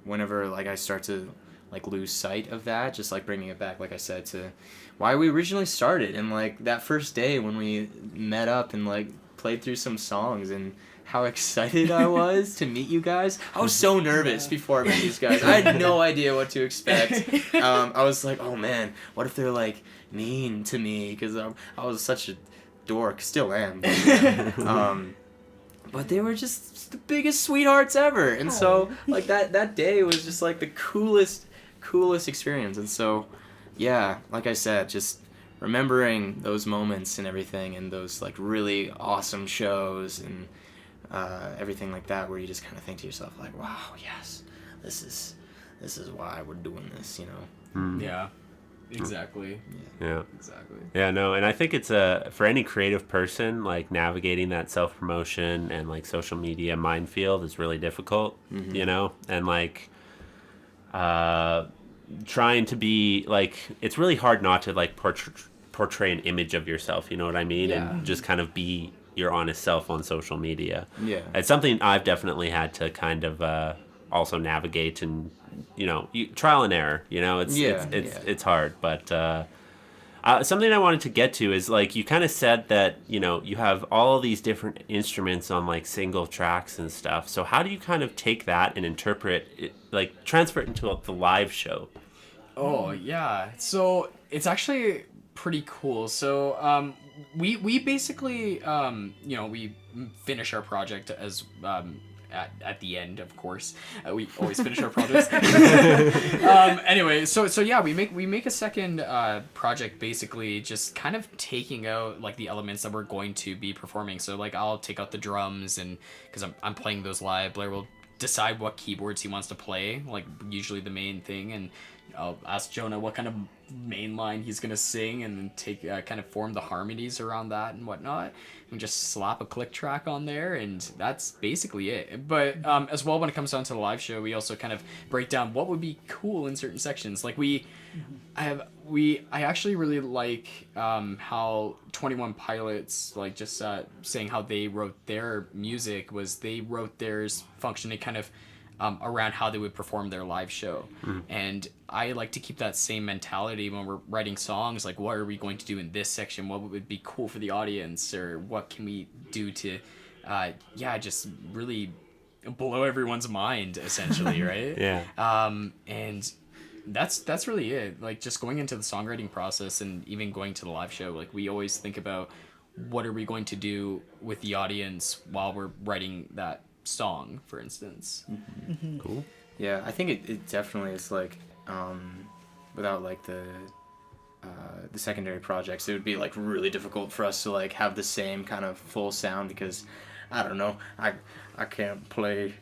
whenever like I start to like lose sight of that, just like bringing it back, like I said, to why we originally started, and like that first day when we met up and like played through some songs, and how excited I was to meet you guys. I was so nervous before I met these guys. I had no idea what to expect. I was like, oh man, what if they're like mean to me? Because I was such a dork, still am. But they were just the biggest sweethearts ever. And so like that day was just like the coolest experience. And so yeah, like I said, just remembering those moments and everything, and those like really awesome shows and everything like that, where you just kind of think to yourself like, wow, yes, this is why we're doing this, you know. Yeah, exactly. Yeah, exactly. Yeah, no, and I think it's for any creative person, like navigating that self-promotion and like social media minefield is really difficult, you know, and like trying to be like, it's really hard not to like portray an image of yourself, you know what I mean? Yeah. And just kind of be your honest self on social media. Yeah. It's something I've definitely had to kind of also navigate, and you know, trial and error, you know, it's hard, but something I wanted to get to is like, you kind of said that, you know, you have all of these different instruments on like single tracks and stuff. So how do you kind of take that and interpret it, like transfer it into the live show? Oh yeah, so it's actually pretty cool. So we basically you know, we finish our project at the end, of course. We always finish our projects. Anyway, so yeah, we make a second project, basically just kind of taking out like the elements that we're going to be performing. So like I'll take out the drums, and because I'm playing those live, Blair will decide what keyboards he wants to play, like usually the main thing, and I'll ask Jonah what kind of main line he's gonna sing, and then take kind of form the harmonies around that and whatnot, and just slap a click track on there, and that's basically it. But as well, when it comes down to the live show, we also kind of break down what would be cool in certain sections. Like I actually really like how 21 Pilots, like just saying how they wrote their music, was they wrote theirs functioning kind of around how they would perform their live show. And I like to keep that same mentality when we're writing songs, like what are we going to do in this section, what would be cool for the audience, or what can we do to just really blow everyone's mind, essentially. Right? Yeah. And that's really it. Like just going into the songwriting process, and even going to the live show, like we always think about what are we going to do with the audience while we're writing that song, for instance. Cool. Yeah, I think it definitely is like without like the secondary projects, it would be like really difficult for us to like have the same kind of full sound, because I don't know, I can't play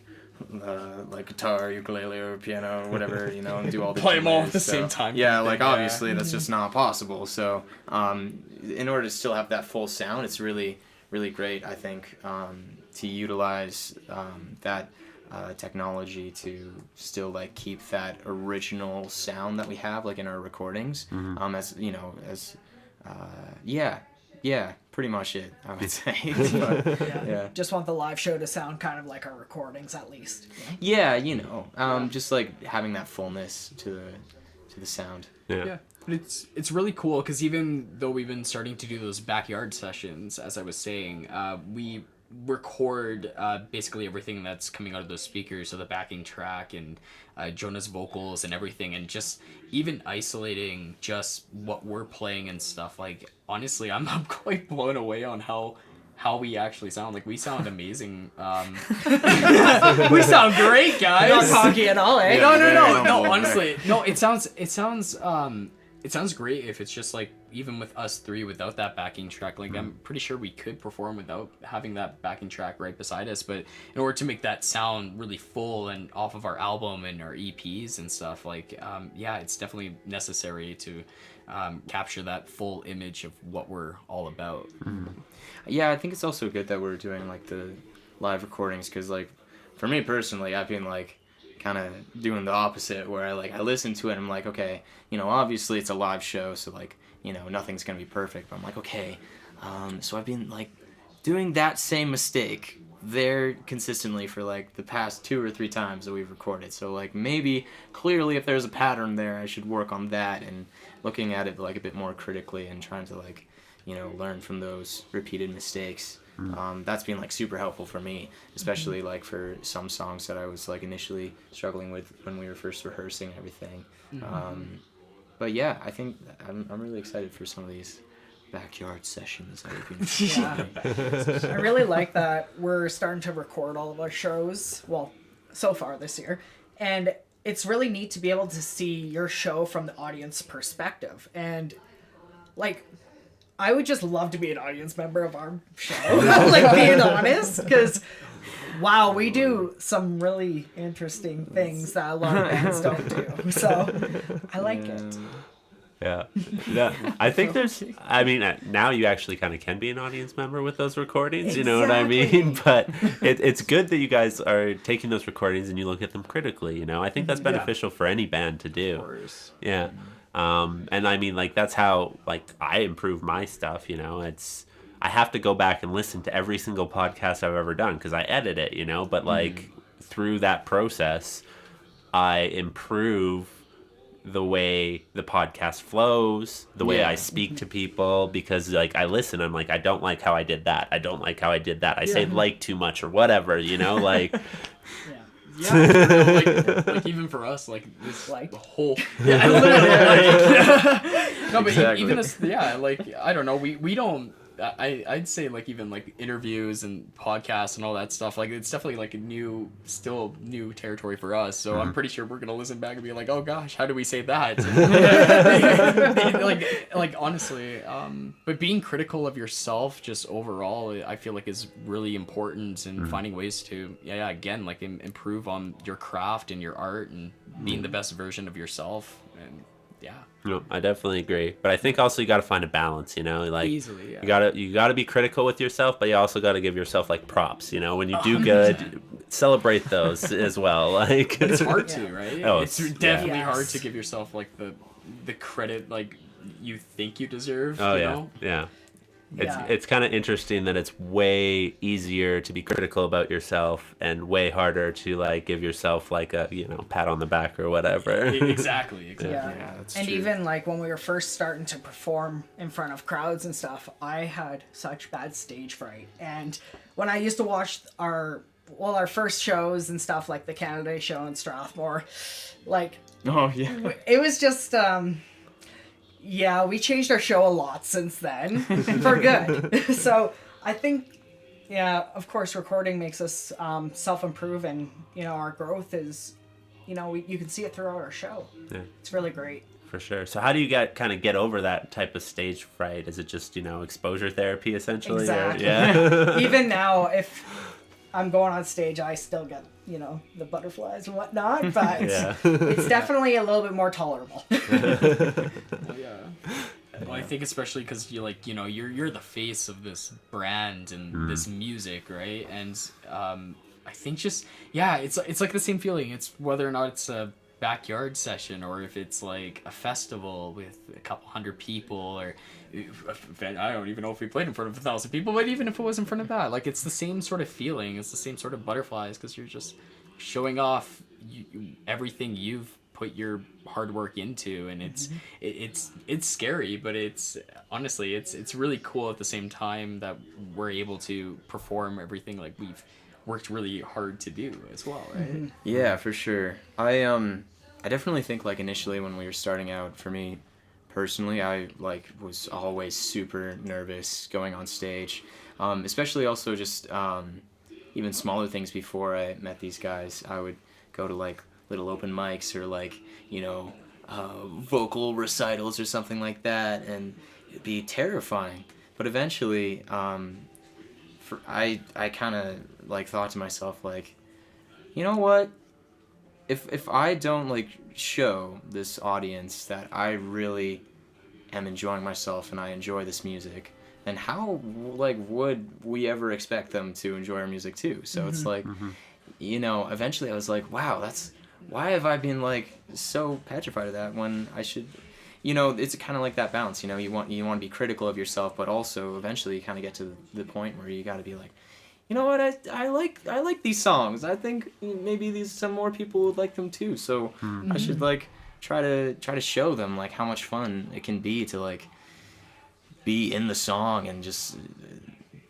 like guitar, ukulele, or piano, or whatever, and do all the Play them all at keys, the so, same time. Yeah, like Yeah. obviously that's just not possible. So in order to still have that full sound, it's really, really great, I think, to utilize that technology to still like keep that original sound that we have like in our recordings. Yeah, pretty much it, I would say. But, yeah. Just want the live show to sound kind of like our recordings, at least. Yeah, just like having that fullness to the sound. Yeah. But it's really cool, because even though we've been starting to do those backyard sessions, as I was saying, we record basically everything that's coming out of those speakers, so the backing track and Jonah's vocals and everything, and just even isolating just what we're playing and stuff. Like honestly, I'm quite blown away on how we actually sound. Like we sound amazing. We sound great, guys. Not cocky at all, eh? No, honestly, no. It sounds great if it's just like even with us three without that backing track. Like I'm pretty sure we could perform without having that backing track right beside us. But in order to make that sound really full and off of our album and our EPs and stuff, like it's definitely necessary to capture that full image of what we're all about. Yeah, I think it's also good that we're doing like the live recordings, because like for me personally, I've been like kind of doing the opposite, where I listen to it and I'm like, okay, obviously it's a live show, so like nothing's gonna be perfect, but I'm like, okay, so I've been like doing that same mistake there consistently for like the past 2 or 3 times that we've recorded, so like maybe clearly if there's a pattern there, I should work on that, and looking at it like a bit more critically and trying to like learn from those repeated mistakes. That's been like super helpful for me, especially like for some songs that I was like initially struggling with when we were first rehearsing everything. But yeah, I think I'm really excited for some of these backyard sessions that we've been Yeah. I really like that we're starting to record all of our shows, well, so far this year, and it's really neat to be able to see your show from the audience perspective. And like, I would just love to be an audience member of our show, like being honest, because wow, we do some really interesting things that a lot of bands don't do. So I like it. Yeah. I think now you actually kind of can be an audience member with those recordings, you know what I mean? But it's good that you guys are taking those recordings and you look at them critically, I think that's beneficial for any band to do. Of course. Yeah. And I mean, like, that's how, like, I improve my stuff, I have to go back and listen to every single podcast I've ever done because I edit it, but like through that process, I improve the way the podcast flows, the way I speak to people, because like I listen, I'm like, I don't like how I did that. I don't like how I did that. I say like too much or whatever, like. Yeah, like even for us, like this Like? whole literally, no, but Exactly. even this, like I don't know, we don't I'd say like even like interviews and podcasts and all that stuff, like it's definitely like still new territory for us. So I'm pretty sure we're gonna listen back and be like, oh gosh, how do we say that? like honestly, but being critical of yourself just overall, I feel like is really important, and finding ways to again like improve on your craft and your art and being the best version of yourself. And No, I definitely agree, but I think also you got to find a balance. Like easily, yeah. you gotta be critical with yourself, but you also got to give yourself like props. When you do good, celebrate those as well. Like, but it's hard to, right? Oh, it's definitely Yes. hard to give yourself like the credit like you think you deserve. Oh you yeah, know? yeah. Yeah. It's kind of interesting that it's way easier to be critical about yourself and way harder to like give yourself like a pat on the back or whatever. Exactly. Yeah. that's And true. even like when we were first starting to perform in front of crowds and stuff, I had such bad stage fright. And when I used to watch our first shows and stuff, like the Canada Day show in Strathmore, like Oh yeah. it was just yeah, we changed our show a lot since then for good. So I think, of course, recording makes us self-improve, and our growth is, you can see it throughout our show. Yeah. It's really great. For sure. So how do you get over that type of stage fright? Is it just exposure therapy essentially? Exactly. Yeah. Even now, if I'm going on stage, I still get the butterflies and whatnot, but Yeah. it's definitely a little bit more tolerable. Well, I think especially because you're the face of this brand and this music, right? And I think just it's like the same feeling. It's whether or not it's a backyard session or if it's like a festival with a couple hundred people, or I don't even know if we played in front of 1,000 people, but even if it was in front of that, like it's the same sort of feeling. It's the same sort of butterflies because you're just showing off everything you've put your hard work into, and it's scary, but it's honestly it's really cool at the same time that we're able to perform everything like we've worked really hard to do as well, right? Yeah, for sure. I definitely think like initially when we were starting out, for me personally, I like was always super nervous going on stage, especially also just even smaller things. Before I met these guys, I would go to like little open mics or like vocal recitals or something like that, and it'd be terrifying. But eventually I kind of like thought to myself like, you know what, if I don't like show this audience that I really am enjoying myself and I enjoy this music, then how like would we ever expect them to enjoy our music too? So it's like eventually I was like, wow, that's why have I been like so petrified of that when I should, it's kind of like that balance. You want to be critical of yourself, but also eventually you kind of get to the point where you got to be like, you know what, I like these songs. I think maybe some more people would like them too. So I should like try to show them like how much fun it can be to like be in the song and just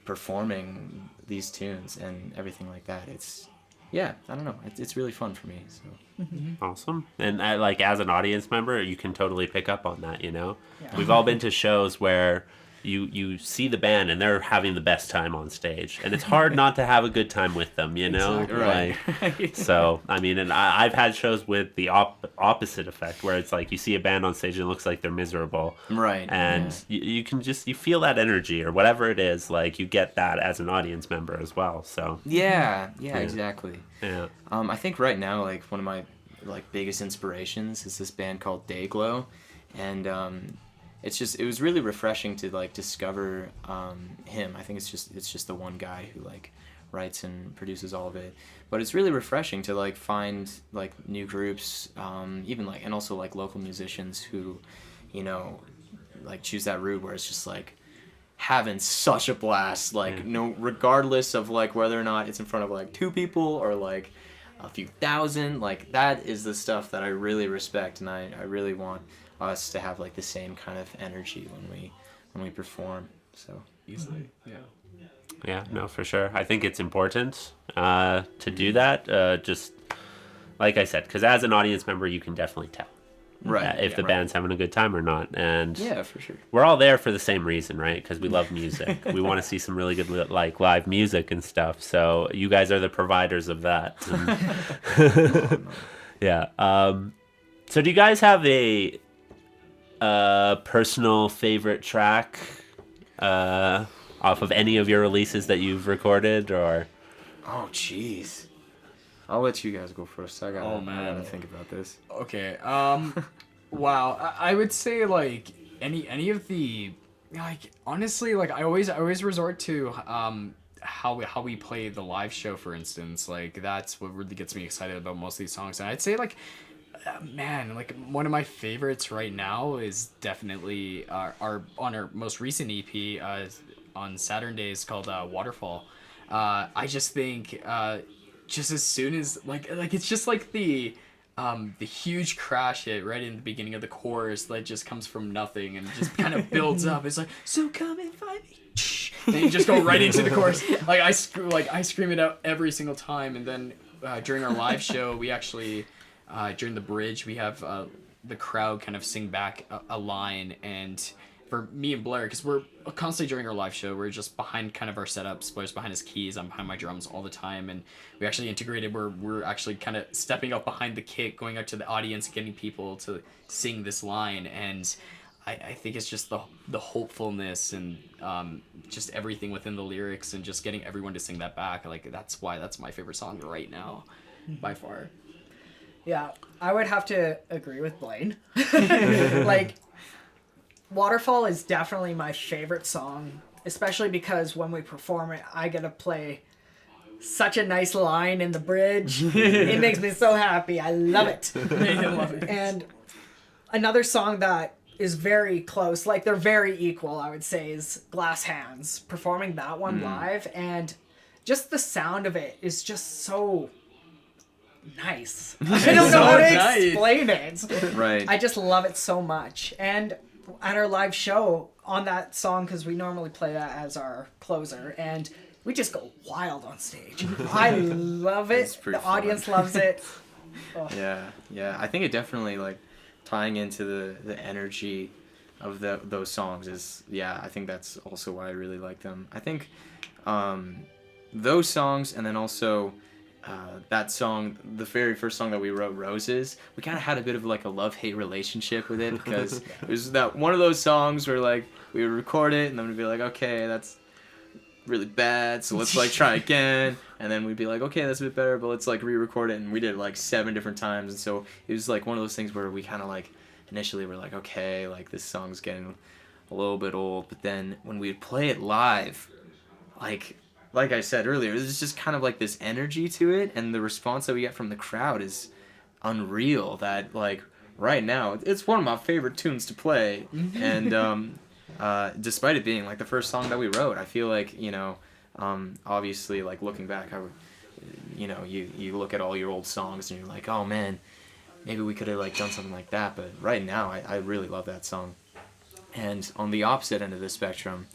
performing these tunes and everything like that. I don't know. It's really fun for me. So. Awesome. And like as an audience member, you can totally pick up on that. Yeah. We've all been to shows where you see the band and they're having the best time on stage, and it's hard not to have a good time with them. Exactly. Right. Like, so I mean, and I've had shows with the opposite effect where it's like you see a band on stage and it looks like they're miserable. Right. And you can just you feel that energy or whatever it is. Like you get that as an audience member as well. So Yeah, exactly. yeah. I think right now, like one of my like biggest inspirations is this band called Dayglow, and it was really refreshing to like discover him. I think it's just the one guy who like writes and produces all of it, but it's really refreshing to like find like new groups, even like, and also like local musicians who, like choose that route where it's just like having such a blast, like regardless of like whether or not it's in front of like 2 people or like a few thousand. Like that is the stuff that I really respect, and I really want us to have like the same kind of energy when we perform. So Easily, Yeah, no, for sure. I think it's important to do that. Just like I said, because as an audience member, you can definitely tell. Right. if the band's having a good time or not. And Yeah, for sure. we're all there for the same reason, right? Because we love music. We want to see some really good like live music and stuff. So you guys are the providers of that. And yeah. So do you guys have a personal favorite track off of any of your releases that you've recorded, or? Oh, jeez. I'll let you guys go first. I Oh, man. gotta think about this. Okay. Wow. I would say like any of the like honestly like I always resort to how we play the live show, for instance. Like that's what really gets me excited about most of these songs. And I'd say like man, like one of my favorites right now is definitely our on our most recent EP on Saturdays called Waterfall. I just think just as soon as like it's just like the huge crash hit right in the beginning of the chorus that just comes from nothing and just kind of builds up. It's like, so come and find me. And you just go right into the chorus. Like I scream it out every single time. And then during our live show, we actually during the bridge we have the crowd kind of sing back a line. And for me and Blair, because we're constantly during our live show, we're just behind kind of our setups. Blair's behind his keys, I'm behind my drums all the time, and we actually integrated where we're actually kind of stepping up behind the kit, going out to the audience, getting people to sing this line. And I think it's just the hopefulness and just everything within the lyrics and just getting everyone to sing that back. Like that's why that's my favorite song right now, by far. Yeah, I would have to agree with Blaine. Like, Waterfall is definitely my favorite song, especially because when we perform it, I get to play such a nice line in the bridge. It makes me so happy. I love it. I love it. And another song that is very close, like they're very equal, I would say, is Glass Hands. Performing that one live, and just the sound of it is just so nice. I don't know how to explain it. Right. I just love it so much. And at our live show on that song, because we normally play that as our closer, and we just go wild on stage. I love it. The audience loves it. Oh. Yeah. I think it definitely like tying into the energy of those songs is I think that's also why I really like them. I think those songs, and then also that song, the very first song that we wrote, Roses, we kind of had a bit of like a love-hate relationship with it, because it was that one of those songs where like we would record it and then we'd be like, okay, that's really bad, so let's like try again, and then we'd be like, okay, that's a bit better, but let's like re-record it, and we did it like 7 different times. And so it was like one of those things where we kind of like initially were like, okay, like this song's getting a little bit old, but then when we'd play it live, like I said earlier, there's just kind of like this energy to it, and the response that we get from the crowd is unreal. That like right now, it's one of my favorite tunes to play, and despite it being like the first song that we wrote, I feel like obviously like looking back, you look at all your old songs and you're like, oh man, maybe we could have like done something like that. But right now, I really love that song. And on the opposite end of the spectrum,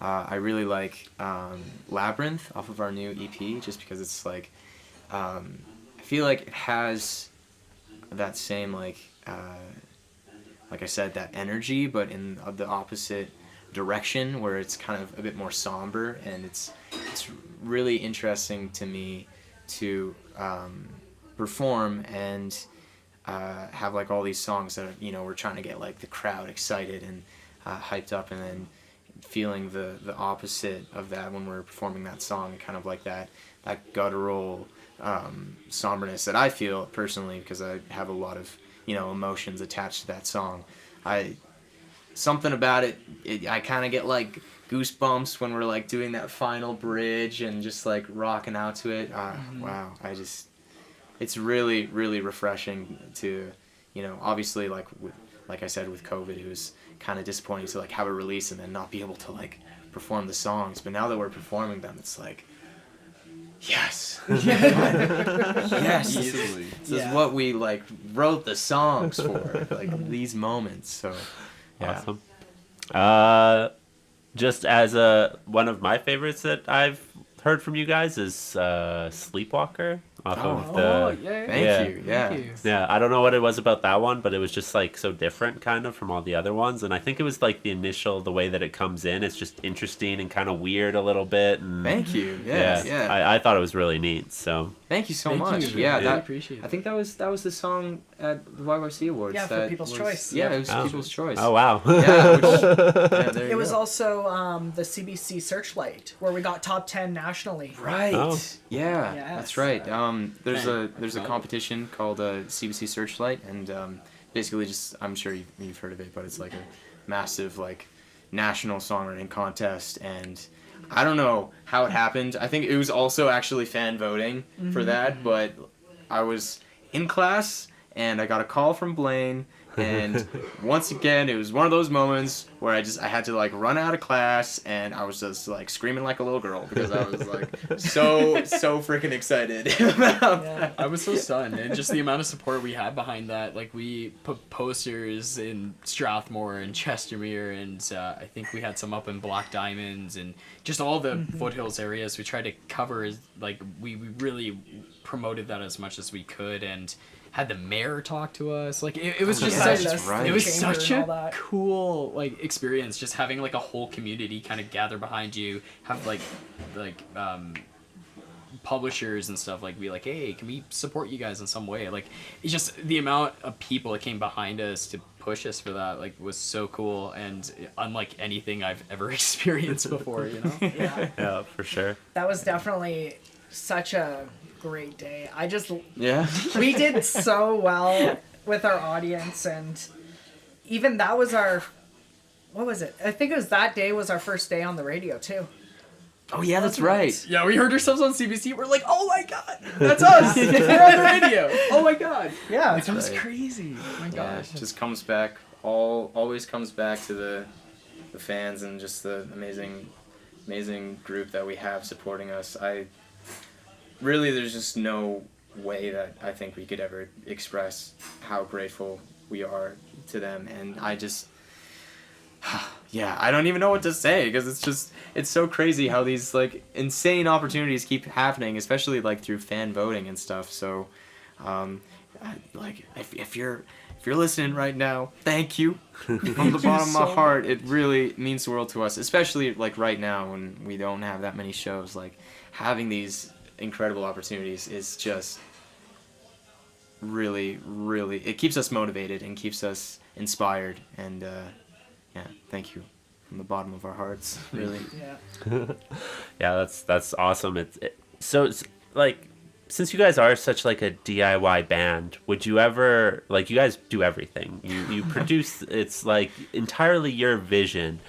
I really like Labyrinth off of our new EP, just because it's like, I feel like it has that same like I said, that energy, but in the opposite direction, where it's kind of a bit more somber, and it's really interesting to me to perform and have like all these songs that we're trying to get like the crowd excited and hyped up, and then feeling the opposite of that when we're performing that song, kind of like that guttural somberness that I feel personally, because I have a lot of emotions attached to that song. Something about it I kind of get like goosebumps when we're like doing that final bridge and just like rocking out to it. Wow, it's really, really refreshing to, obviously like I said, with COVID, it was kind of disappointing to like have a release and then not be able to like perform the songs. But now that we're performing them, it's like, yes, yes, this is what we like wrote the songs for, like these moments. So yeah. Awesome. Just as one of my favorites that I've heard from you guys is Sleepwalker. off Oh. of the. Oh, yeah. Thank you. Yeah. Thank you. Yeah, I don't know what it was about that one, but it was just like so different kind of from all the other ones. And I think it was like the way that it comes in. It's just interesting and kind of weird a little bit. And Thank you. Yeah. I thought it was really neat. So Thank you so Thank much. you. Yeah, Really that, appreciate I it. think that was the song at the YYC Awards. Yeah, for that People's was- Choice. Yeah, Yep. it was Oh. People's Choice. oh wow. Yeah, there you It was go. also the CBC Searchlight, where we got top 10 nationally. Right. Oh. Yeah, Yes. that's right. There's a Right. competition called CBC Searchlight, and basically just I'm sure you've heard of it, but it's like a massive like national songwriting contest, and I don't know how it happened. I think it was also actually fan voting for that, but I was in class and I got a call from Blaine. And once again, it was one of those moments where I had to like run out of class, and I was just like screaming like a little girl because I was like so freaking excited about that. I was so stunned, and just the amount of support we had behind that. Like, we put posters in Strathmore and Chestermere, and I think we had some up in Black Diamonds, and just all the foothills areas. We tried to cover, like, we really promoted that as much as we could, and had the mayor talk to us. Like, it was just yeah, such that's right. it was Chamber such and a all that. cool like experience, just having like a whole community kind of gather behind you, have like publishers and stuff like be like, hey, can we support you guys in some way? Like, it's just the amount of people that came behind us to push us for that like was so cool, and unlike anything I've ever experienced before, you know. yeah, for sure. That was definitely such a great day. Yeah. We did so well with our audience, and even that was what was it? I think it was that day was our first day on the radio too. Oh yeah, that's right. Yeah, we heard ourselves on CBC. We're like, oh my god, that's us. We're on the radio. Oh my god. Yeah, Like, that was right. crazy. Oh my Yeah, gosh. it just comes back. Always comes back to the fans and just the amazing group that we have supporting us. There's just no way that I think we could ever express how grateful we are to them, and I just yeah, I don't even know what to say, because it's so crazy how these like insane opportunities keep happening, especially like through fan voting and stuff. So like if you're listening right now, thank you from the bottom of my heart. It really means the world to us, especially like right now when we don't have that many shows. Like, having these incredible opportunities is just really it keeps us motivated and keeps us inspired, and yeah, thank you from the bottom of our hearts, really. yeah. Yeah, that's awesome. So it's like, since you guys are such like a DIY band, would you ever, like, you guys do everything. You produce, it's like entirely your vision.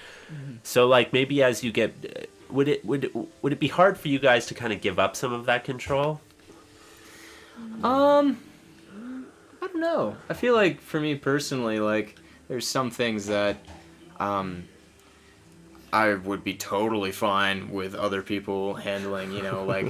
So like, maybe as you get, would it be hard for you guys to kind of give up some of that control? I don't know. I feel like for me personally, like, there's some things that I would be totally fine with other people handling, you know, like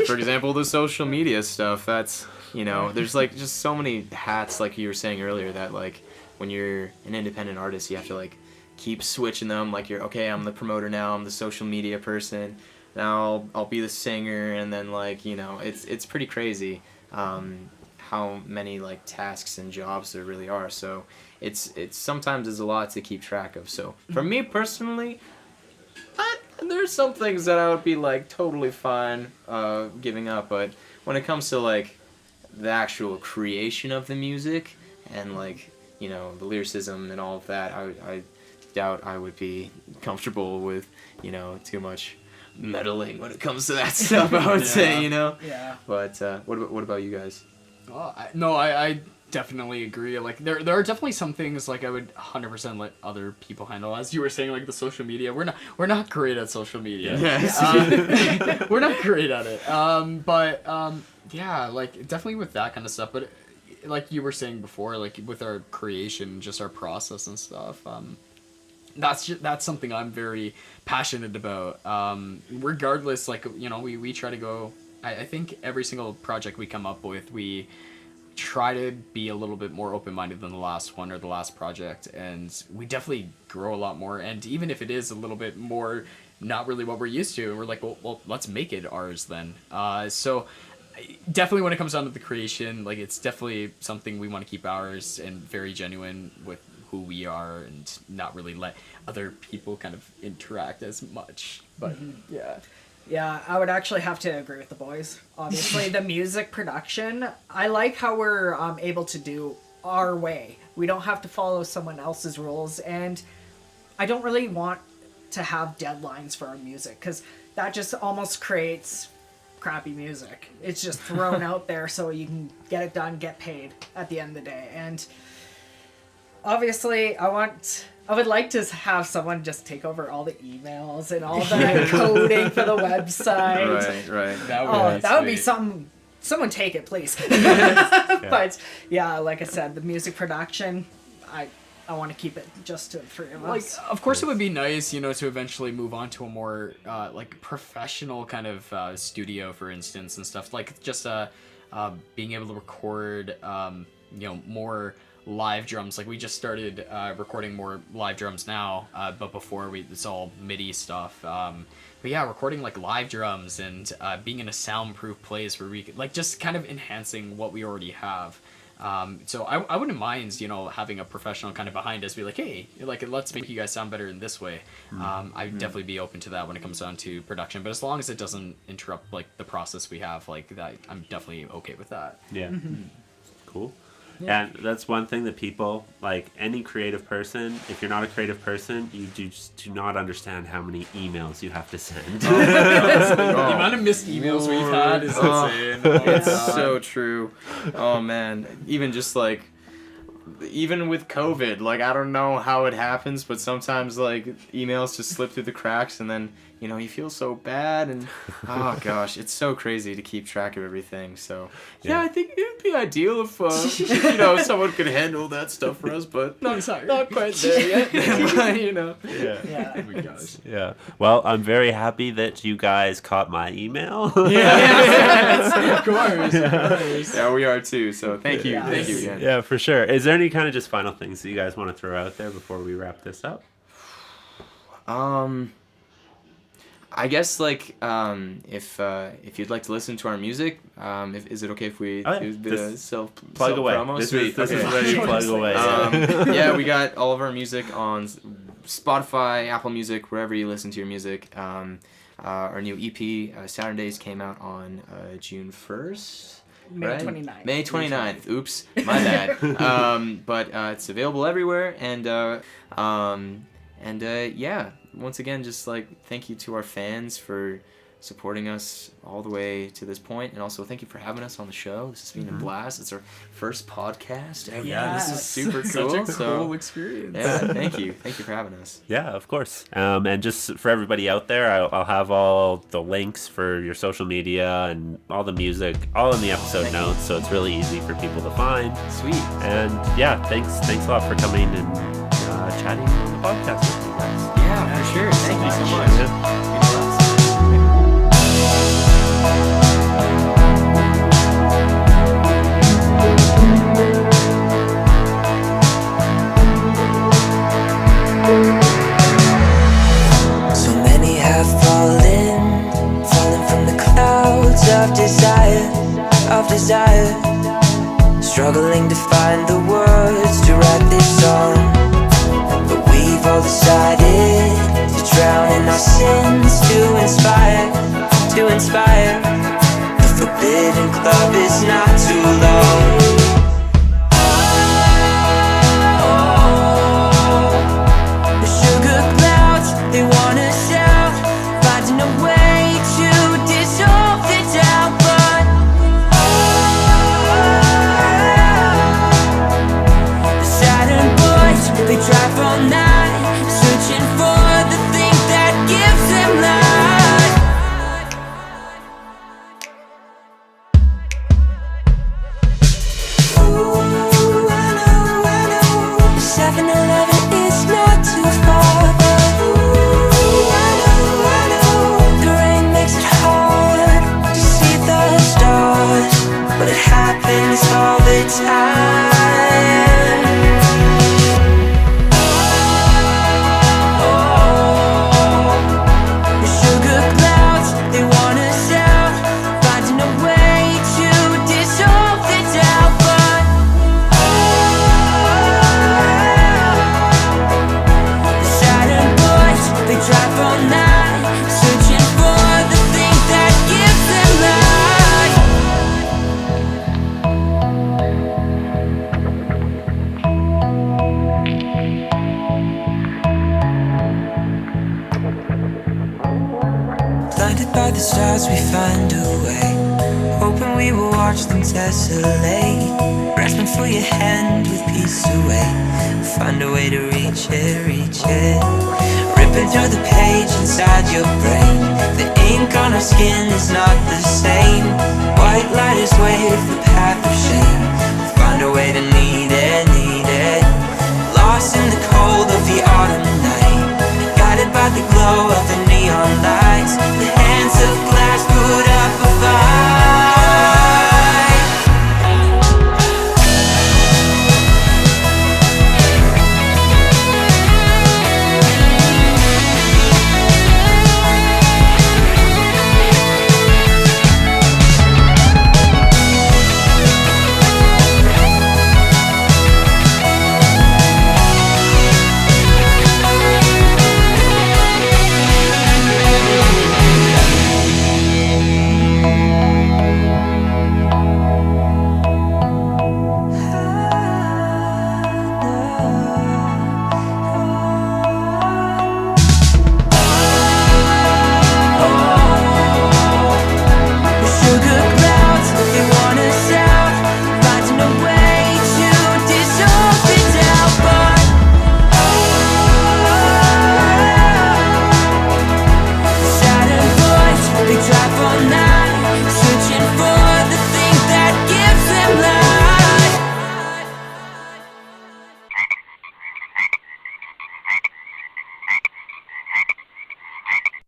for example, the social media stuff. That's, you know, there's like just so many hats, like you were saying earlier, that like when you're an independent artist, you have to like keep switching them. Like, you're okay, I'm the promoter now, I'm the social media person, now I'll be the singer, and then like, you know, it's pretty crazy how many like tasks and jobs there really are. So it's sometimes is a lot to keep track of. So for me personally, there's some things that I would be like totally fine giving up, but when it comes to like the actual creation of the music and like, you know, the lyricism and all of that, I doubt I would be comfortable with, you know, too much meddling when it comes to that stuff, I would say, you know. Yeah. But what about you guys? Well, I definitely agree. Like, there are definitely some things like I would 100% let other people handle. As you were saying, like the social media, we're not great at social media. Yes. We're not great at it. Yeah, like definitely with that kind of stuff. But like you were saying before, like with our creation, just our process and stuff. That's something I'm very passionate about. Regardless, like, you know, we try to go. I think every single project we come up with, we try to be a little bit more open-minded than the last one or the last project, and we definitely grow a lot more. And even if it is a little bit more not really what we're used to, we're like, well let's make it ours then. So definitely when it comes down to the creation, like it's definitely something we want to keep ours and very genuine with who we are and not really let other people kind of interact as much. But yeah. Yeah, I would actually have to agree with the boys. Obviously, the music production, I like how we're able to do our way. We don't have to follow someone else's rules, and I don't really want to have deadlines for our music, because that just almost creates crappy music. It's just thrown out there so you can get it done, get paid at the end of the day. And obviously, I would like to have someone just take over all the emails and all the coding for the website. Right. That would be something. Someone take it, please. But yeah, like I said, the music production, I want to keep it just to the three of us. Like, of course, it would be nice, to eventually move on to a more like professional kind of studio, for instance, and stuff like just being able to record, more live drums. Like we just started recording more live drums now, but before it's all MIDI stuff. But yeah, recording like live drums and being in a soundproof place where we could like just kind of enhancing what we already have. So I wouldn't mind, having a professional kind of behind us, be like, hey, like let's make you guys sound better in this way. I'd definitely be open to that when it comes down to production. But as long as it doesn't interrupt like the process we have, like that, I'm definitely okay with that. Yeah. Cool. And that's one thing that people, like any creative person, if you're not a creative person, you just do not understand how many emails you have to send. The amount of missed emails we've had is insane. It's so true. Oh man, even with COVID, like I don't know how it happens, but sometimes like emails just slip through the cracks, and then you feel so bad, and oh gosh, it's so crazy to keep track of everything. So yeah, I think it would be ideal if someone could handle that stuff for us, but not quite there yet. Yeah. Oh my gosh. Yeah. Well, I'm very happy that you guys caught my email. Of course. Yeah, we are too. So thank you again. Yeah, for sure. Is there any kind of just final things that you guys want to throw out there before we wrap this up? I guess if you'd like to listen to our music, is it okay if we do a bit of self away? promo? This is where you plug away. Yeah, we got all of our music on Spotify, Apple Music, wherever you listen to your music. Our new EP, Saturdays, came out on June 1st. May Right? 29th. May 29th. Oops, my bad. But it's available everywhere, and yeah. Once again, just thank you to our fans for supporting us all the way to this point, and also thank you for having us on the show. This has been a blast. It's our first podcast ever. Yeah, this is super cool. Such a cool experience. Yeah, thank you for having us. Yeah, of course. And just for everybody out there, I'll have all the links for your social media and all the music all in the episode notes, so it's really easy for people to find. Sweet. And yeah, thanks a lot for coming and chatting on the podcast with me guys. Yeah, for sure. Thank you so much. So many have fallen from the clouds of desire, struggling to find the words to write this song. But we've all decided to drown in our sins to inspire. The forbidden club is not too long. The sugar clouds, they wanna shout, finding a way to dissolve the doubt. But the Saturn boys, they drive all night, searching for the thing that gives them life. 7-Eleven is not too far, but I know the rain makes it hard to see the stars, but it happens all the time. The sugar clouds, they wanna shout, finding a way to the stars we find a way, hoping we will watch them tessellate. Grasping for your hand with peace away, find a way to reach it, reach it. Ripping through the page inside your brain, the ink on our skin is not the same. White lighters wave the path of shame, find a way to need it, need it. Lost in the cold of the autumn night, guided by the glow of the neon lights. The hands of glass put up a fight.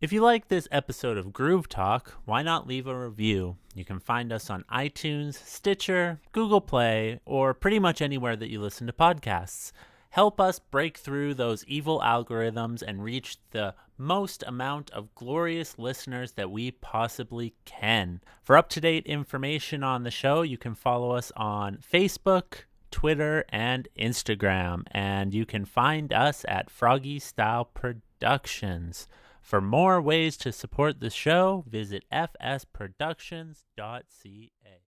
If you like this episode of Groove Talk, why not leave a review? You can find us on iTunes, Stitcher, Google Play, or pretty much anywhere that you listen to podcasts. Help us break through those evil algorithms and reach the most amount of glorious listeners that we possibly can. For up-to-date information on the show, you can follow us on Facebook, Twitter, and Instagram. And you can find us at Froggy Style Productions. For more ways to support the show, visit fsproductions.ca.